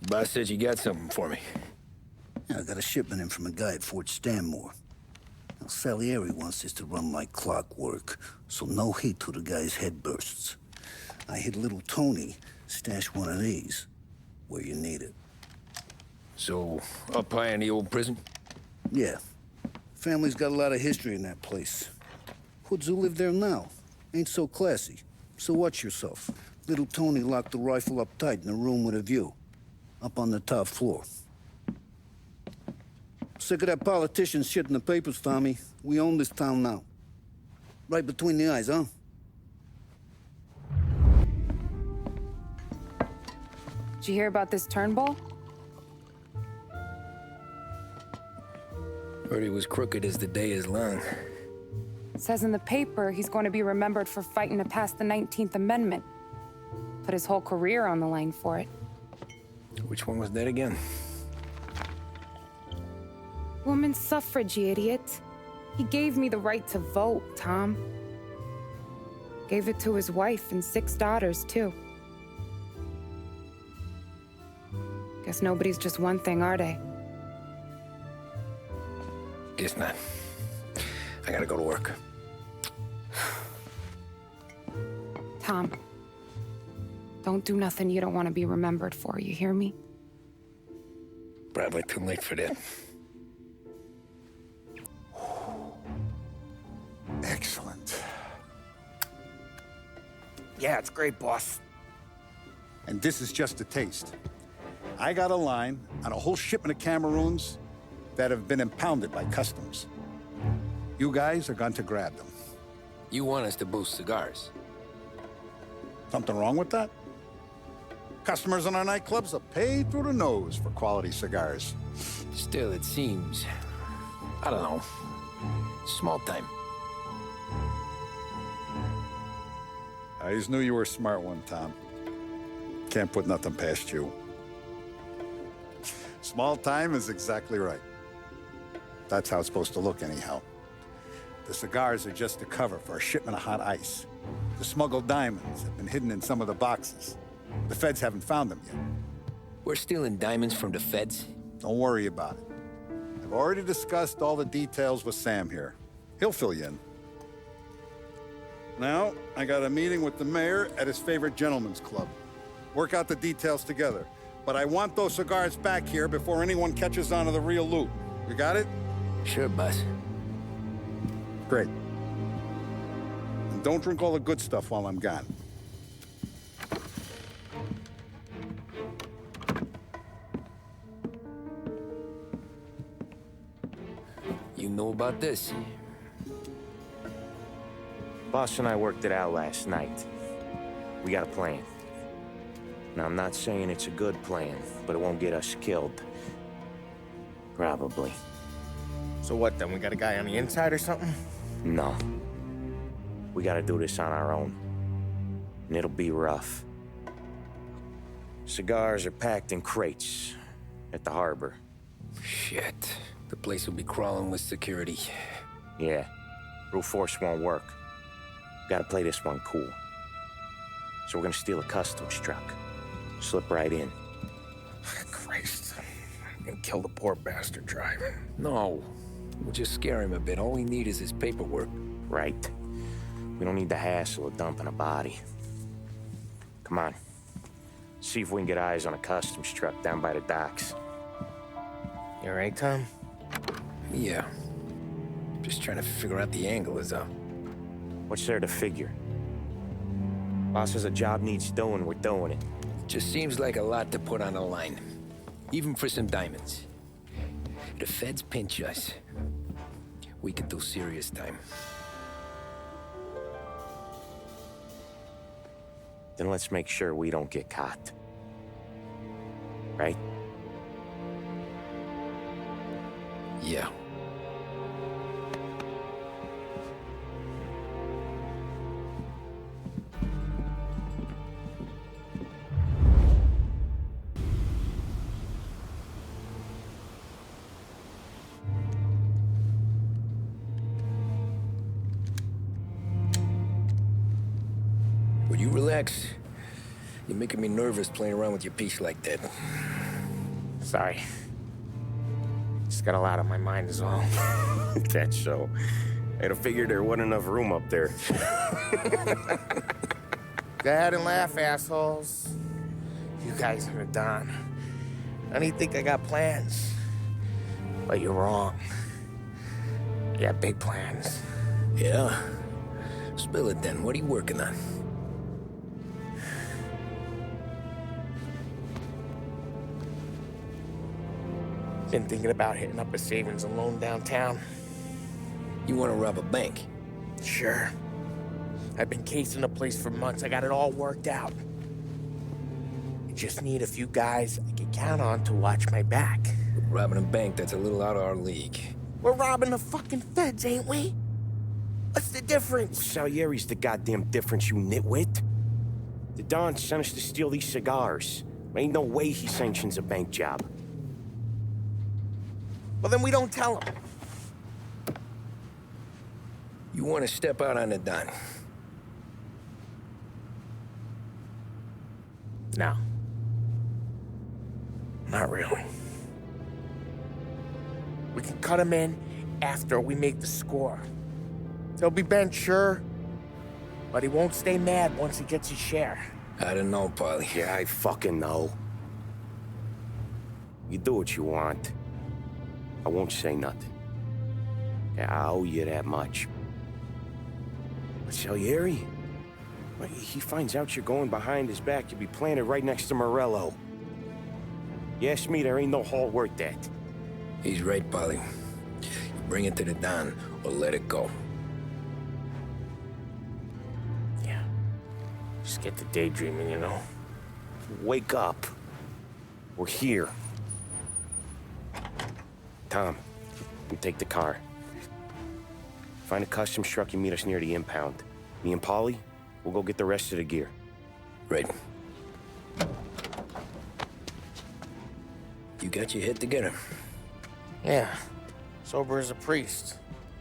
Boss said you got something for me. Yeah, I got a shipment in from a guy at Fort Stanmore. Now, Salieri wants this to run like clockwork, so no heat till the guy's head bursts. I hit little Tony, stash one of these where you need it. So, up high in the old prison? Yeah. Family's got a lot of history in that place. Hoods who live there now ain't so classy. So watch yourself. Little Tony locked the rifle up tight in a room with a view. Up on the top floor. Sick of that politician shit in the papers, Tommy. We own this town now. Right between the eyes, huh? Did you hear about this Turnbull? Heard he was crooked as the day is long. It says in the paper he's going to be remembered for fighting to pass the 19th Amendment. Put his whole career on the line for it. Which one was that again? Women's suffrage, you idiot. He gave me the right to vote, Tom. Gave it to his wife and 6 daughters, too. Guess nobody's just one thing, are they? Guess not. I gotta go to work. Tom, don't do nothing you don't want to be remembered for, you hear me? Probably too late for that. Excellent. Yeah, it's great, boss. And this is just a taste. I got a line on a whole shipment of Cameroons that have been impounded by customs. You guys are going to grab them. You want us to boost cigars? Something wrong with that? Customers in our nightclubs are paid through the nose for quality cigars. Still, it seems... I don't know. Small time. I always knew you were a smart one, Tom. Can't put nothing past you. Small time is exactly right. That's how it's supposed to look, anyhow. The cigars are just a cover for a shipment of hot ice. The smuggled diamonds have been hidden in some of the boxes. The feds haven't found them yet. We're stealing diamonds from the feds? Don't worry about it. I've already discussed all the details with Sam here. He'll fill you in. Now, I got a meeting with the mayor at his favorite gentleman's club. Work out the details together. But I want those cigars back here before anyone catches on to the real loot. You got it? Sure, boss. Great. And don't drink all the good stuff while I'm gone. You know about this? Boss and I worked it out last night. We got a plan. Now, I'm not saying it's a good plan, but it won't get us killed. Probably. So what, then? We got a guy on the inside or something? No. We gotta do this on our own. And it'll be rough. Cigars are packed in crates at the harbor. Shit. The place will be crawling with security. Yeah. Brute force won't work. Gotta play this one cool. So we're gonna steal a customs truck. Slip right in. Christ. And kill the poor bastard driver. No. We'll just scare him a bit. All we need is his paperwork. Right. We don't need the hassle of dumping a body. Come on. See if we can get eyes on a customs truck down by the docks. You all right, Tom? Yeah. Just trying to figure out the angle is up. What's there to figure? Boss says a job needs doing, we're doing it. Just seems like a lot to put on the line. Even for some diamonds. The feds pinch us. We could do serious time. Then let's make sure we don't get caught. Right? Yeah. Would you relax? You're making me nervous playing around with your piece like that. Sorry. Just got a lot on my mind is all. That show. I'd have figured there wasn't enough room up there. Go ahead and laugh, assholes. You guys are done. I don't even think I got plans. But you're wrong. I got big plans. Yeah? Spill it then. What are you working on? Been thinking about hitting up a savings and loan downtown. You want to rob a bank? Sure. I've been casing the place for months. I got it all worked out. I just need a few guys I can count on to watch my back. Robbing a bank, that's a little out of our league. We're robbing the fucking feds, ain't we? What's the difference? Salieri's the goddamn difference, you nitwit. The Don sent us to steal these cigars. Ain't no way he sanctions a bank job. Well, then we don't tell him. You want to step out on the Don? No. Not really. We can cut him in after we make the score. He'll be bent, sure, but he won't stay mad once he gets his share. I don't know, Paulie. Yeah, I fucking know. You do what you want. I won't say nothing. Yeah, I owe you that much. But Salieri, when he finds out you're going behind his back, you'll be planted right next to Morello. You ask me, there ain't no haul worth that. He's right, Paulie. You bring it to the Don, or let it go. Yeah. Just get to daydreaming, you know? Wake up. We're here. Tom, you take the car. Find a customs truck and meet us near the impound. Me and Paulie, we'll go get the rest of the gear. Right. You got your head together. Yeah. Sober as a priest.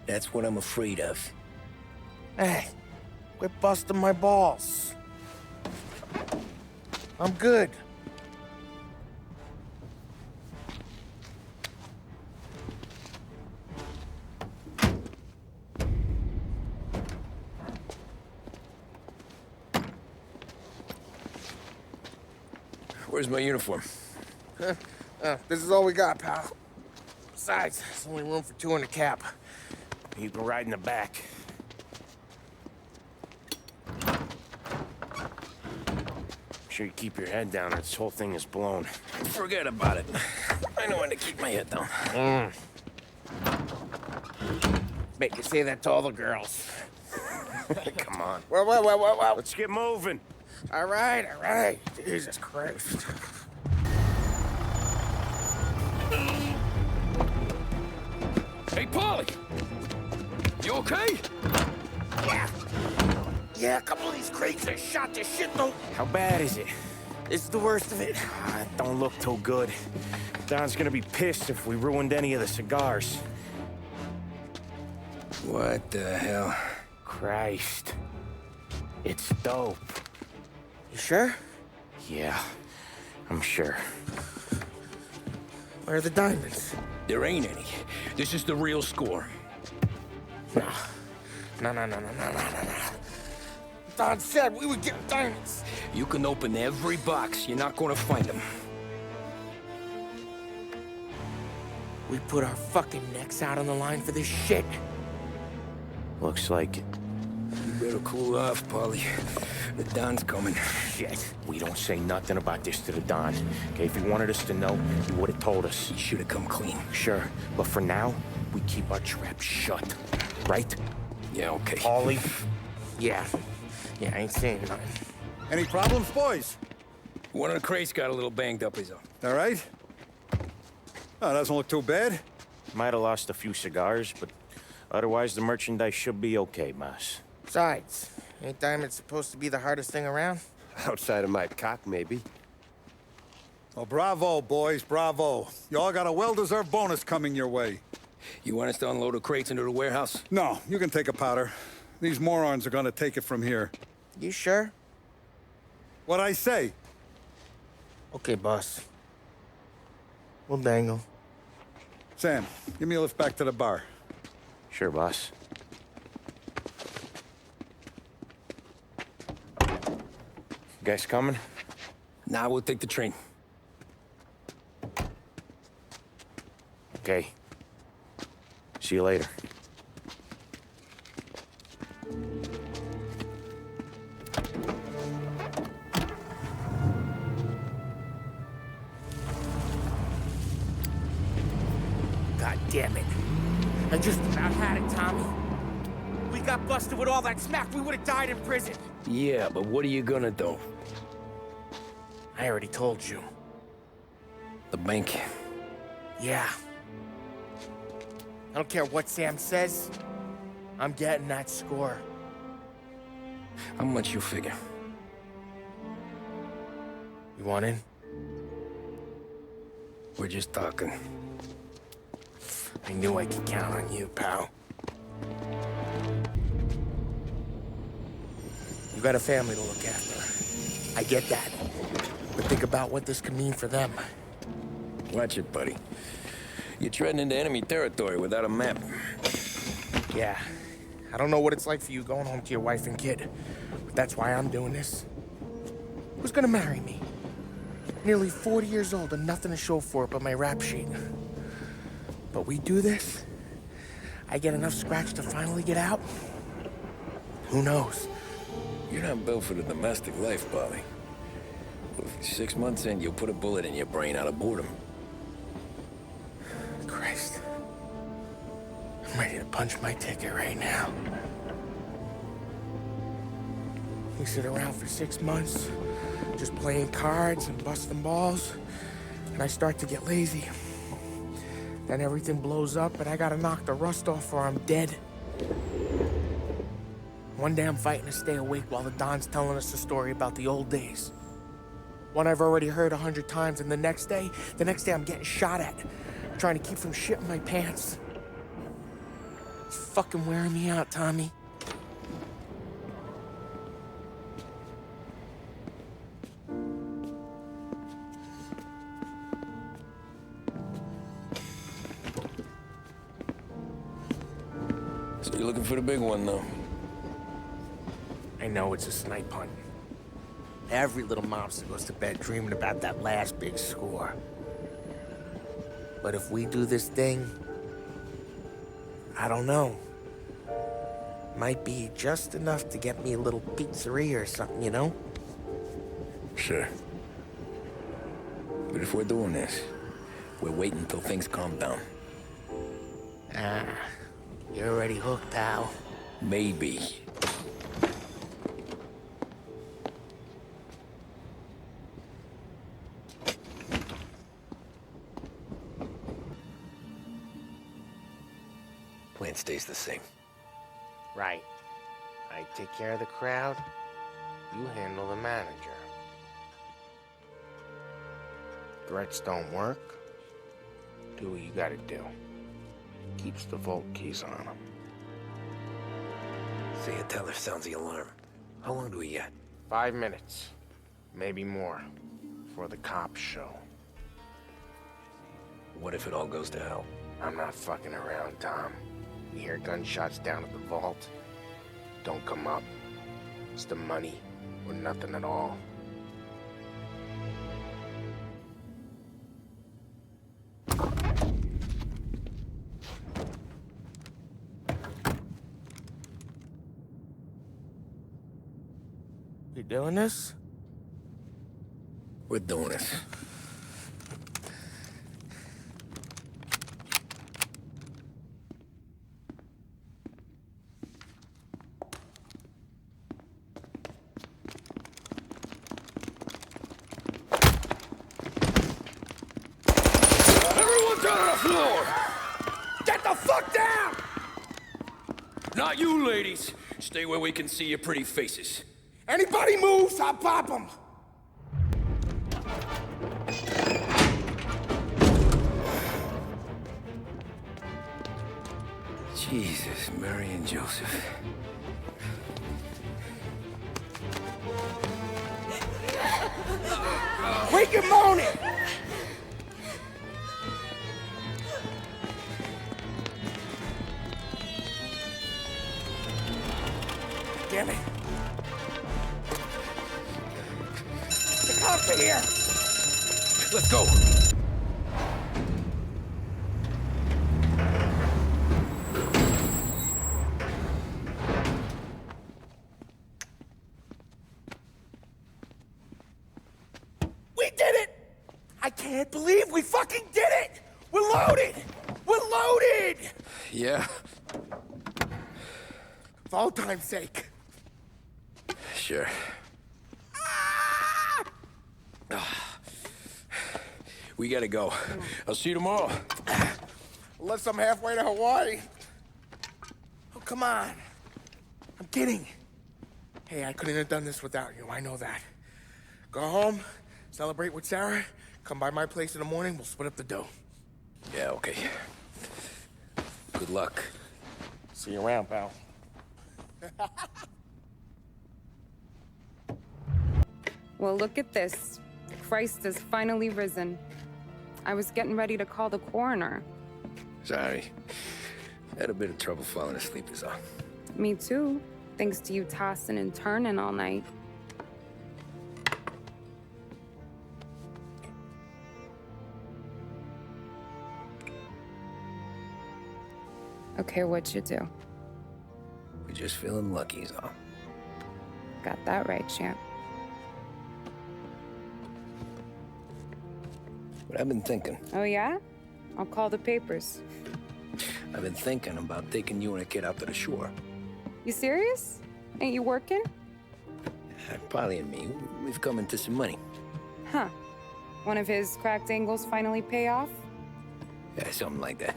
That's what I'm afraid of. Hey, quit busting my balls. I'm good. Where's my uniform? This is all we got, pal. Besides, there's only room for two in the cab. You can ride in the back. Make sure you keep your head down or this whole thing is blown. Forget about it. I know when to keep my head down. Bet you say that to all the girls. Come on. Well. Let's get moving. All right. Jesus Christ. Hey, Paulie! You okay? Yeah, a couple of these crates are shot to shit, though. How bad is it? It's the worst of it. It don't look too good. Don's gonna be pissed if we ruined any of the cigars. What the hell? Christ. It's dope. You sure? Yeah, I'm sure. Where are the diamonds? There ain't any. This is the real score. No. Don said we would get diamonds. You can open every box. You're not gonna find them. We put our fucking necks out on the line for this shit. Looks like it. You better better cool off, Polly. The Don's coming. Shit. We don't say nothing about this to the Don. Okay, if he wanted us to know, he would have told us. He should have come clean. Sure, but for now, we keep our trap shut. Right? Yeah, okay. Paulie? Yeah. Yeah, I ain't saying nothing. Any problems, boys? One of the crates got a little banged up, is all. All right? Oh, doesn't look too bad. Might have lost a few cigars, but otherwise the merchandise should be okay, boss. Besides, ain't diamonds supposed to be the hardest thing around? Outside of my cock, maybe. Well, bravo, boys, bravo. You all got a well-deserved bonus coming your way. You want us to unload the crates into the warehouse? No, you can take a powder. These morons are gonna take it from here. You sure? What'd I say? Okay, boss. We'll dangle. Sam, give me a lift back to the bar. Sure, boss. Guys coming? Nah, we'll take the train. Okay. See you later. God damn it. I just about had it, Tommy. We got busted with all that smack. We would have died in prison. Yeah, but what are you gonna do? I already told you. The bank. Yeah. I don't care what Sam says. I'm getting that score. How much you figure? You want in? We're just talking. I knew I could count on you, pal. You got a family to look after. I get that. But think about what this could mean for them. Watch it, buddy. You're treading into enemy territory without a map. Yeah. I don't know what it's like for you going home to your wife and kid. But that's why I'm doing this. Who's gonna marry me? Nearly 40 years old and nothing to show for it but my rap sheet. But we do this, I get enough scratch to finally get out? Who knows? You're not built for the domestic life, Polly. 6 months in, you'll put a bullet in your brain out of boredom. Christ. I'm ready to punch my ticket right now. We sit around for 6 months, just playing cards and busting balls, and I start to get lazy. Then everything blows up, and I gotta knock the rust off or I'm dead. One day I'm fighting to stay awake while the Don's telling us a story about the old days. One I've already heard 100 times, and the next day I'm getting shot at, trying to keep from shitting my pants. It's fucking wearing me out, Tommy. So you're looking for the big one, though? I know it's a snipe hunt. Every little mobster goes to bed dreaming about that last big score. But if we do this thing, I don't know. Might be just enough to get me a little pizzeria or something, you know? Sure. But if we're doing this, we're waiting until things calm down. Ah, you're already hooked, pal. Maybe. Plan stays the same. Right. I take care of the crowd, you handle the manager. Threats don't work, do what you gotta do. Keeps the vault keys on him. Say a teller sounds the alarm. How long do we get? 5 minutes, maybe more, before the cops show. What if it all goes to hell? I'm not fucking around, Tom. You hear gunshots down at the vault? Don't come up. It's the money or nothing at all. doing this? We're doing this. Everyone down on the floor! Get the fuck down! Not you, ladies. Stay where we can see your pretty faces. Anybody moves, I'll pop them! Jesus, Mary and Joseph. Quick and moan it! Damn it. The cops are here! Let's go. We did it! I can't believe we fucking did it! We're loaded! We're loaded! Yeah, For all time's sake. sure. We gotta go. I'll see you tomorrow. Unless I'm halfway to Hawaii. Oh, come on. I'm kidding. Hey, I couldn't have done this without you. I know that. Go home, celebrate with Sarah, come by my place in the morning, we'll split up the dough. Yeah, okay. Good luck. See you around, pal. Well, look at this. Christ has finally risen. I was getting ready to call the coroner. Sorry. Had a bit of trouble falling asleep is all. Me too, thanks to you tossing and turning all night. Okay, what'd you do? We're just feeling lucky is all. Got that right, champ. But I've been thinking. Oh, yeah? I'll call the papers. I've been thinking about taking you and a kid out to the shore. You serious? Ain't you working? Polly and me, we've come into some money. Huh. One of his cracked angles finally pay off? Yeah, something like that.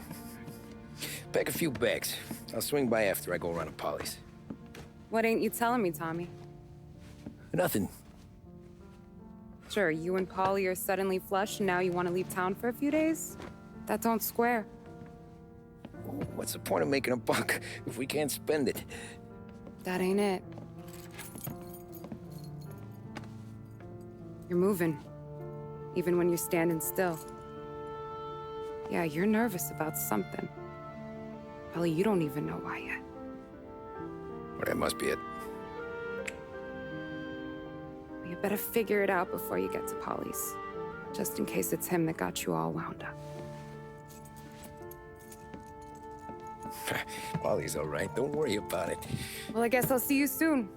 Pack a few bags. I'll swing by after I go around to Polly's. What ain't you telling me, Tommy? Nothing. Sure, you and Polly are suddenly flush and now you want to leave town for a few days? That don't square. What's the point of making a buck if we can't spend it? That ain't it. You're moving, even when you're standing still. Yeah, you're nervous about something. Probably you don't even know why yet. Well, that must be it. You better figure it out before you get to Polly's. Just in case it's him that got you all wound up. Polly's all right. Don't worry about it. Well, I guess I'll see you soon.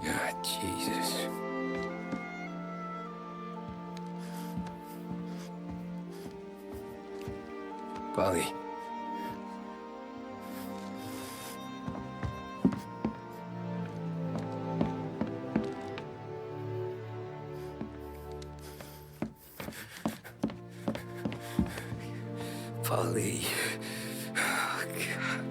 Ah, Jesus. Polly. Polly. Oh, God.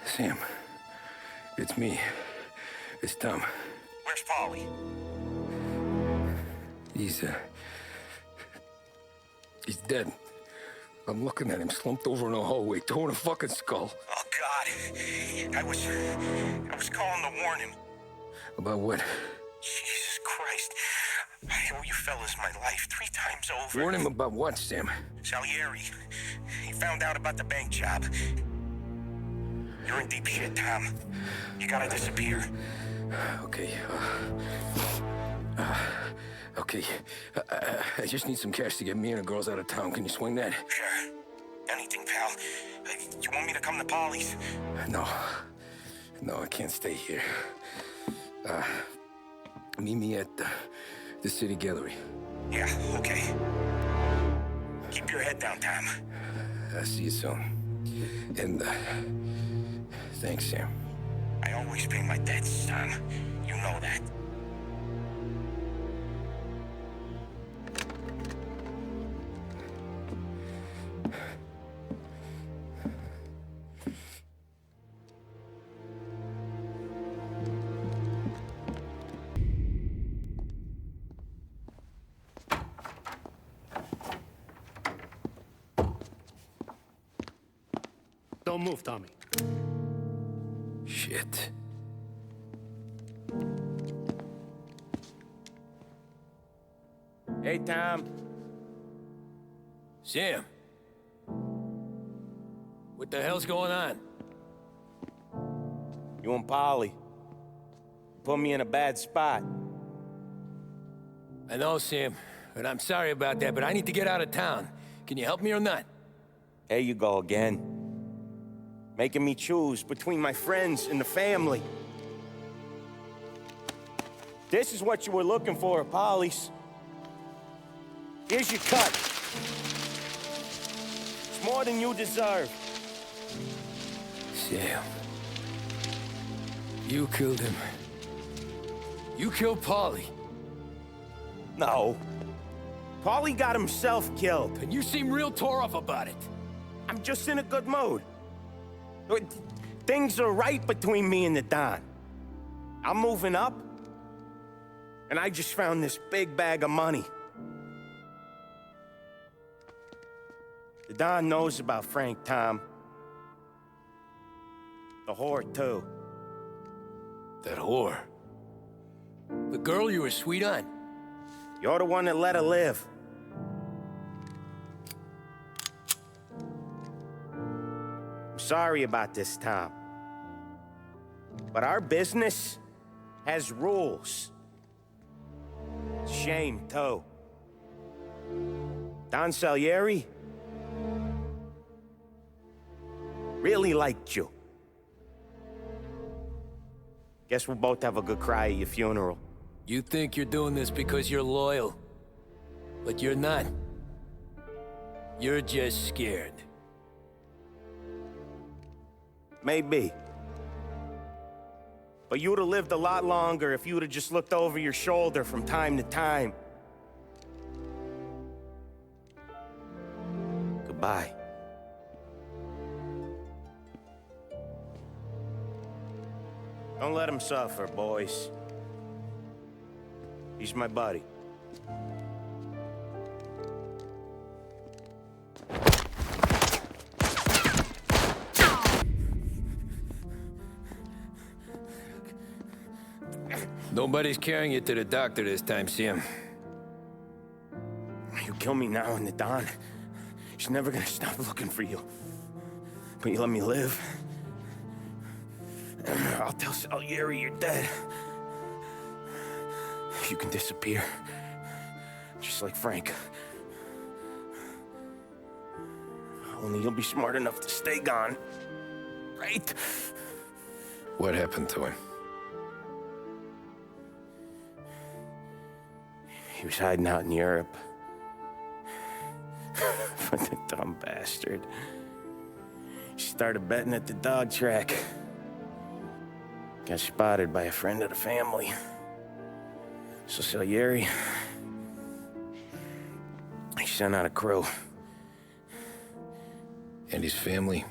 Sam, it's me. It's Tom. Where's Paulie? He's dead. I'm looking at him slumped over in the hallway, torn a fucking skull. Oh, God. I was calling to warn him. About what? Jesus Christ. I owe you fellas my life 3 times over. Warn him about what, Sam? Salieri. He found out about the bank job. You're in deep shit, Tom. You gotta disappear. Okay. Okay. I just need some cash to get me and the girls out of town. Can you swing that? Sure. Anything, pal. You want me to come to Polly's? No. No, I can't stay here. Meet me at the city gallery. Yeah, okay. Keep your head down, Tom. I'll see you soon. And, thanks, Sam. I always pay my debts, Tom. You know that. Don't move, Tommy. Shit. Hey, Tom. Sam. What the hell's going on? You and Polly put me in a bad spot. I know, Sam, and I'm sorry about that, but I need to get out of town. Can you help me or not? There you go again. Making me choose between my friends and the family. This is what you were looking for at Polly's. Here's your cut. It's more than you deserve. Sam. You killed him. You killed Paulie. No. Paulie got himself killed. And you seem real tore up about it. I'm just in a good mood. Things are right between me and the Don. I'm moving up, and I just found this big bag of money. The Don knows about Frank, Tom. The whore, too. That whore? The girl you were sweet on? You're the one that let her live. I'm sorry about this, Tom. But our business has rules. Shame, too. Don Salieri really liked you. Guess we'll both have a good cry at your funeral. You think you're doing this because you're loyal, but you're not. You're just scared. Maybe. But you would have lived a lot longer if you would have just looked over your shoulder from time to time. Goodbye. Don't let him suffer, boys. He's my buddy. Nobody's carrying you to the doctor this time, Sam. You kill me now in the dawn. She's never gonna stop looking for you. But you let me live. I'll tell Salieri you're dead. You can disappear. Just like Frank. Only you'll be smart enough to stay gone. Right? What happened to him? He was hiding out in Europe. But the dumb bastard. He started betting at the dog track. Got spotted by a friend of the family. So Salieri, he sent out a crew. And his family?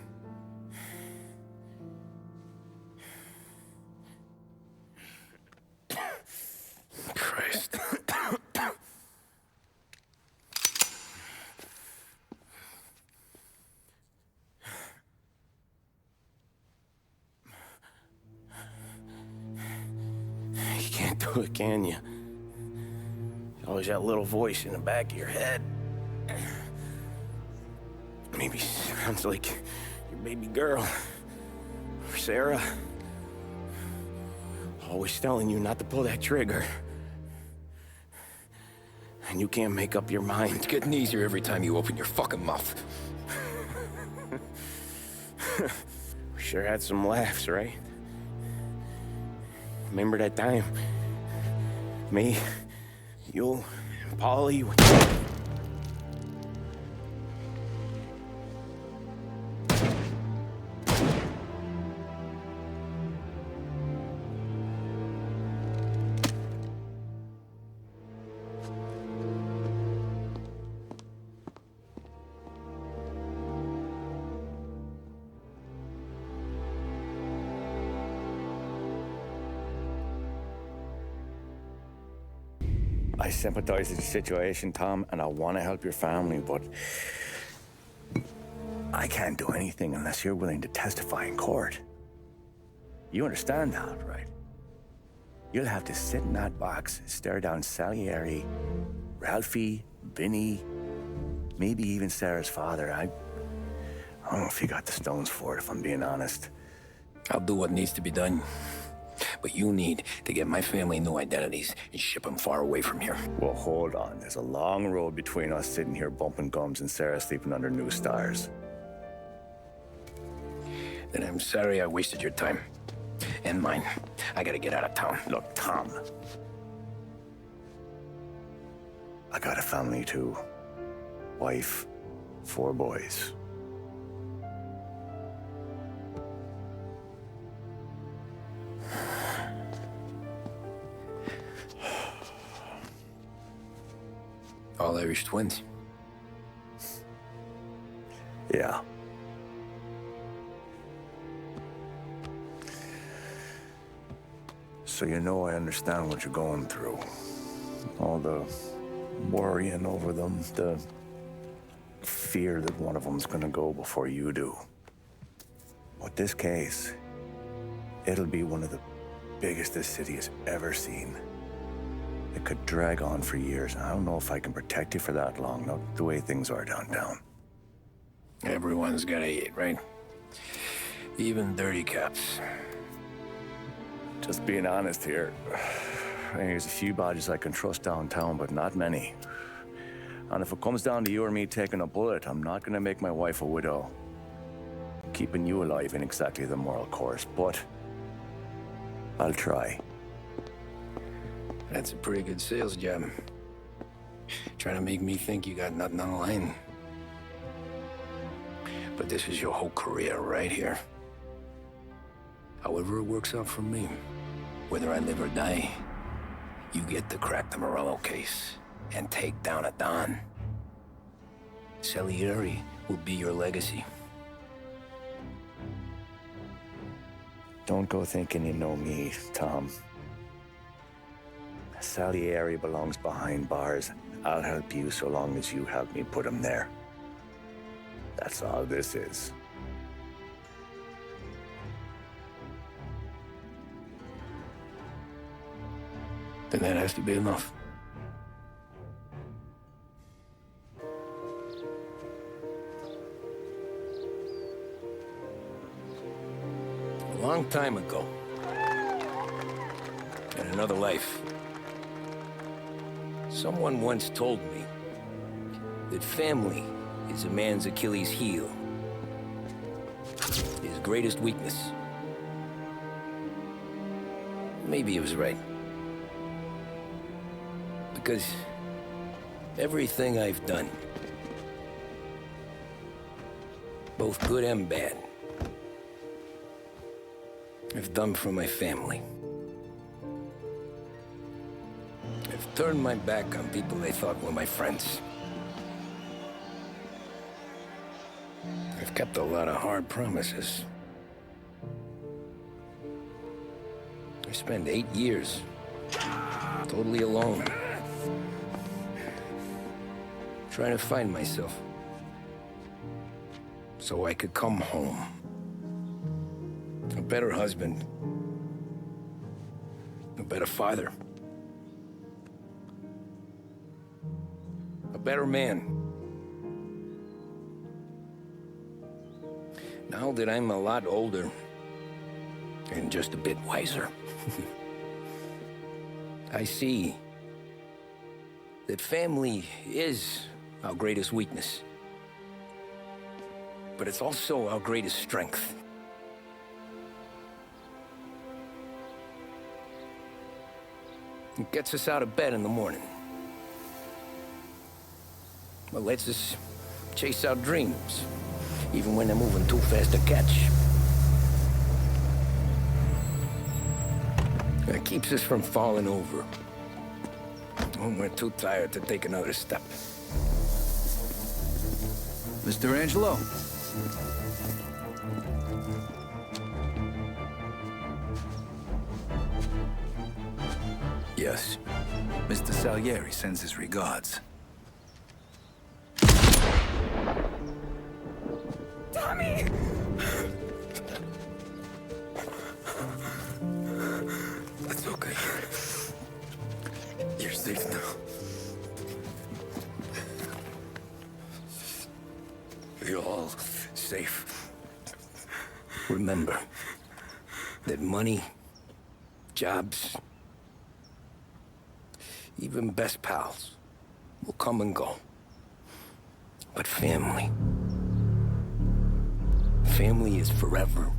do it, can you? Always that little voice in the back of your head. Maybe sounds like your baby girl. Or Sarah. Always telling you not to pull that trigger. And you can't make up your mind. It's getting easier every time you open your fucking mouth. We sure had some laughs, right? Remember that time? Me, you, and Polly. I sympathize with the situation, Tom, and I want to help your family, but I can't do anything unless you're willing to testify in court. You understand that, right? You'll have to sit in that box, stare down Salieri, Ralphie, Vinny, maybe even Sarah's father. I don't know if you got the stones for it, if I'm being honest. I'll do what needs to be done. But you need to get my family new identities and ship them far away from here. Well, hold on. There's a long road between us sitting here bumping gums and Sarah sleeping under new stars. Then I'm sorry I wasted your time. And mine. I gotta get out of town. Look, Tom. I got a family too. Wife, 4 boys. All Irish twins. Yeah. So you know I understand what you're going through. All the worrying over them, the fear that one of them's gonna go before you do. With this case, it'll be one of the biggest this city has ever seen. It could drag on for years. I don't know if I can protect you for that long, not the way things are downtown. Everyone's gotta eat, right? Even dirty cops. Just being honest here. There's a few bodies I can trust downtown, but not many. And if it comes down to you or me taking a bullet, I'm not gonna make my wife a widow. Keeping you alive ain't exactly the moral course, but I'll try. That's a pretty good sales job. Trying to make me think you got nothing on the line. But this is your whole career right here. However it works out for me, whether I live or die, you get to crack the Morello case and take down a Don. Salieri will be your legacy. Don't go thinking you know me, Tom. Salieri belongs behind bars. I'll help you so long as you help me put him there. That's all this is. Then that has to be enough. A long time ago, in another life, someone once told me that family is a man's Achilles heel, his greatest weakness. Maybe he was right. Because everything I've done, both good and bad, I've done for my family. I've turned my back on people they thought were my friends. I've kept a lot of hard promises. I spent 8 years totally alone, trying to find myself so I could come home. A better husband, a better father. better man. Now that I'm a lot older and just a bit wiser, I see that family is our greatest weakness, but it's also our greatest strength. It gets us out of bed in the morning. It lets us chase our dreams, even when they're moving too fast to catch. It keeps us from falling over when we're too tired to take another step. Mr. Angelo. Yes. Mr. Salieri sends his regards. Tommy! That's okay. You're safe now. You're all safe. Remember that money, jobs, even best pals will come and go. But family is forever.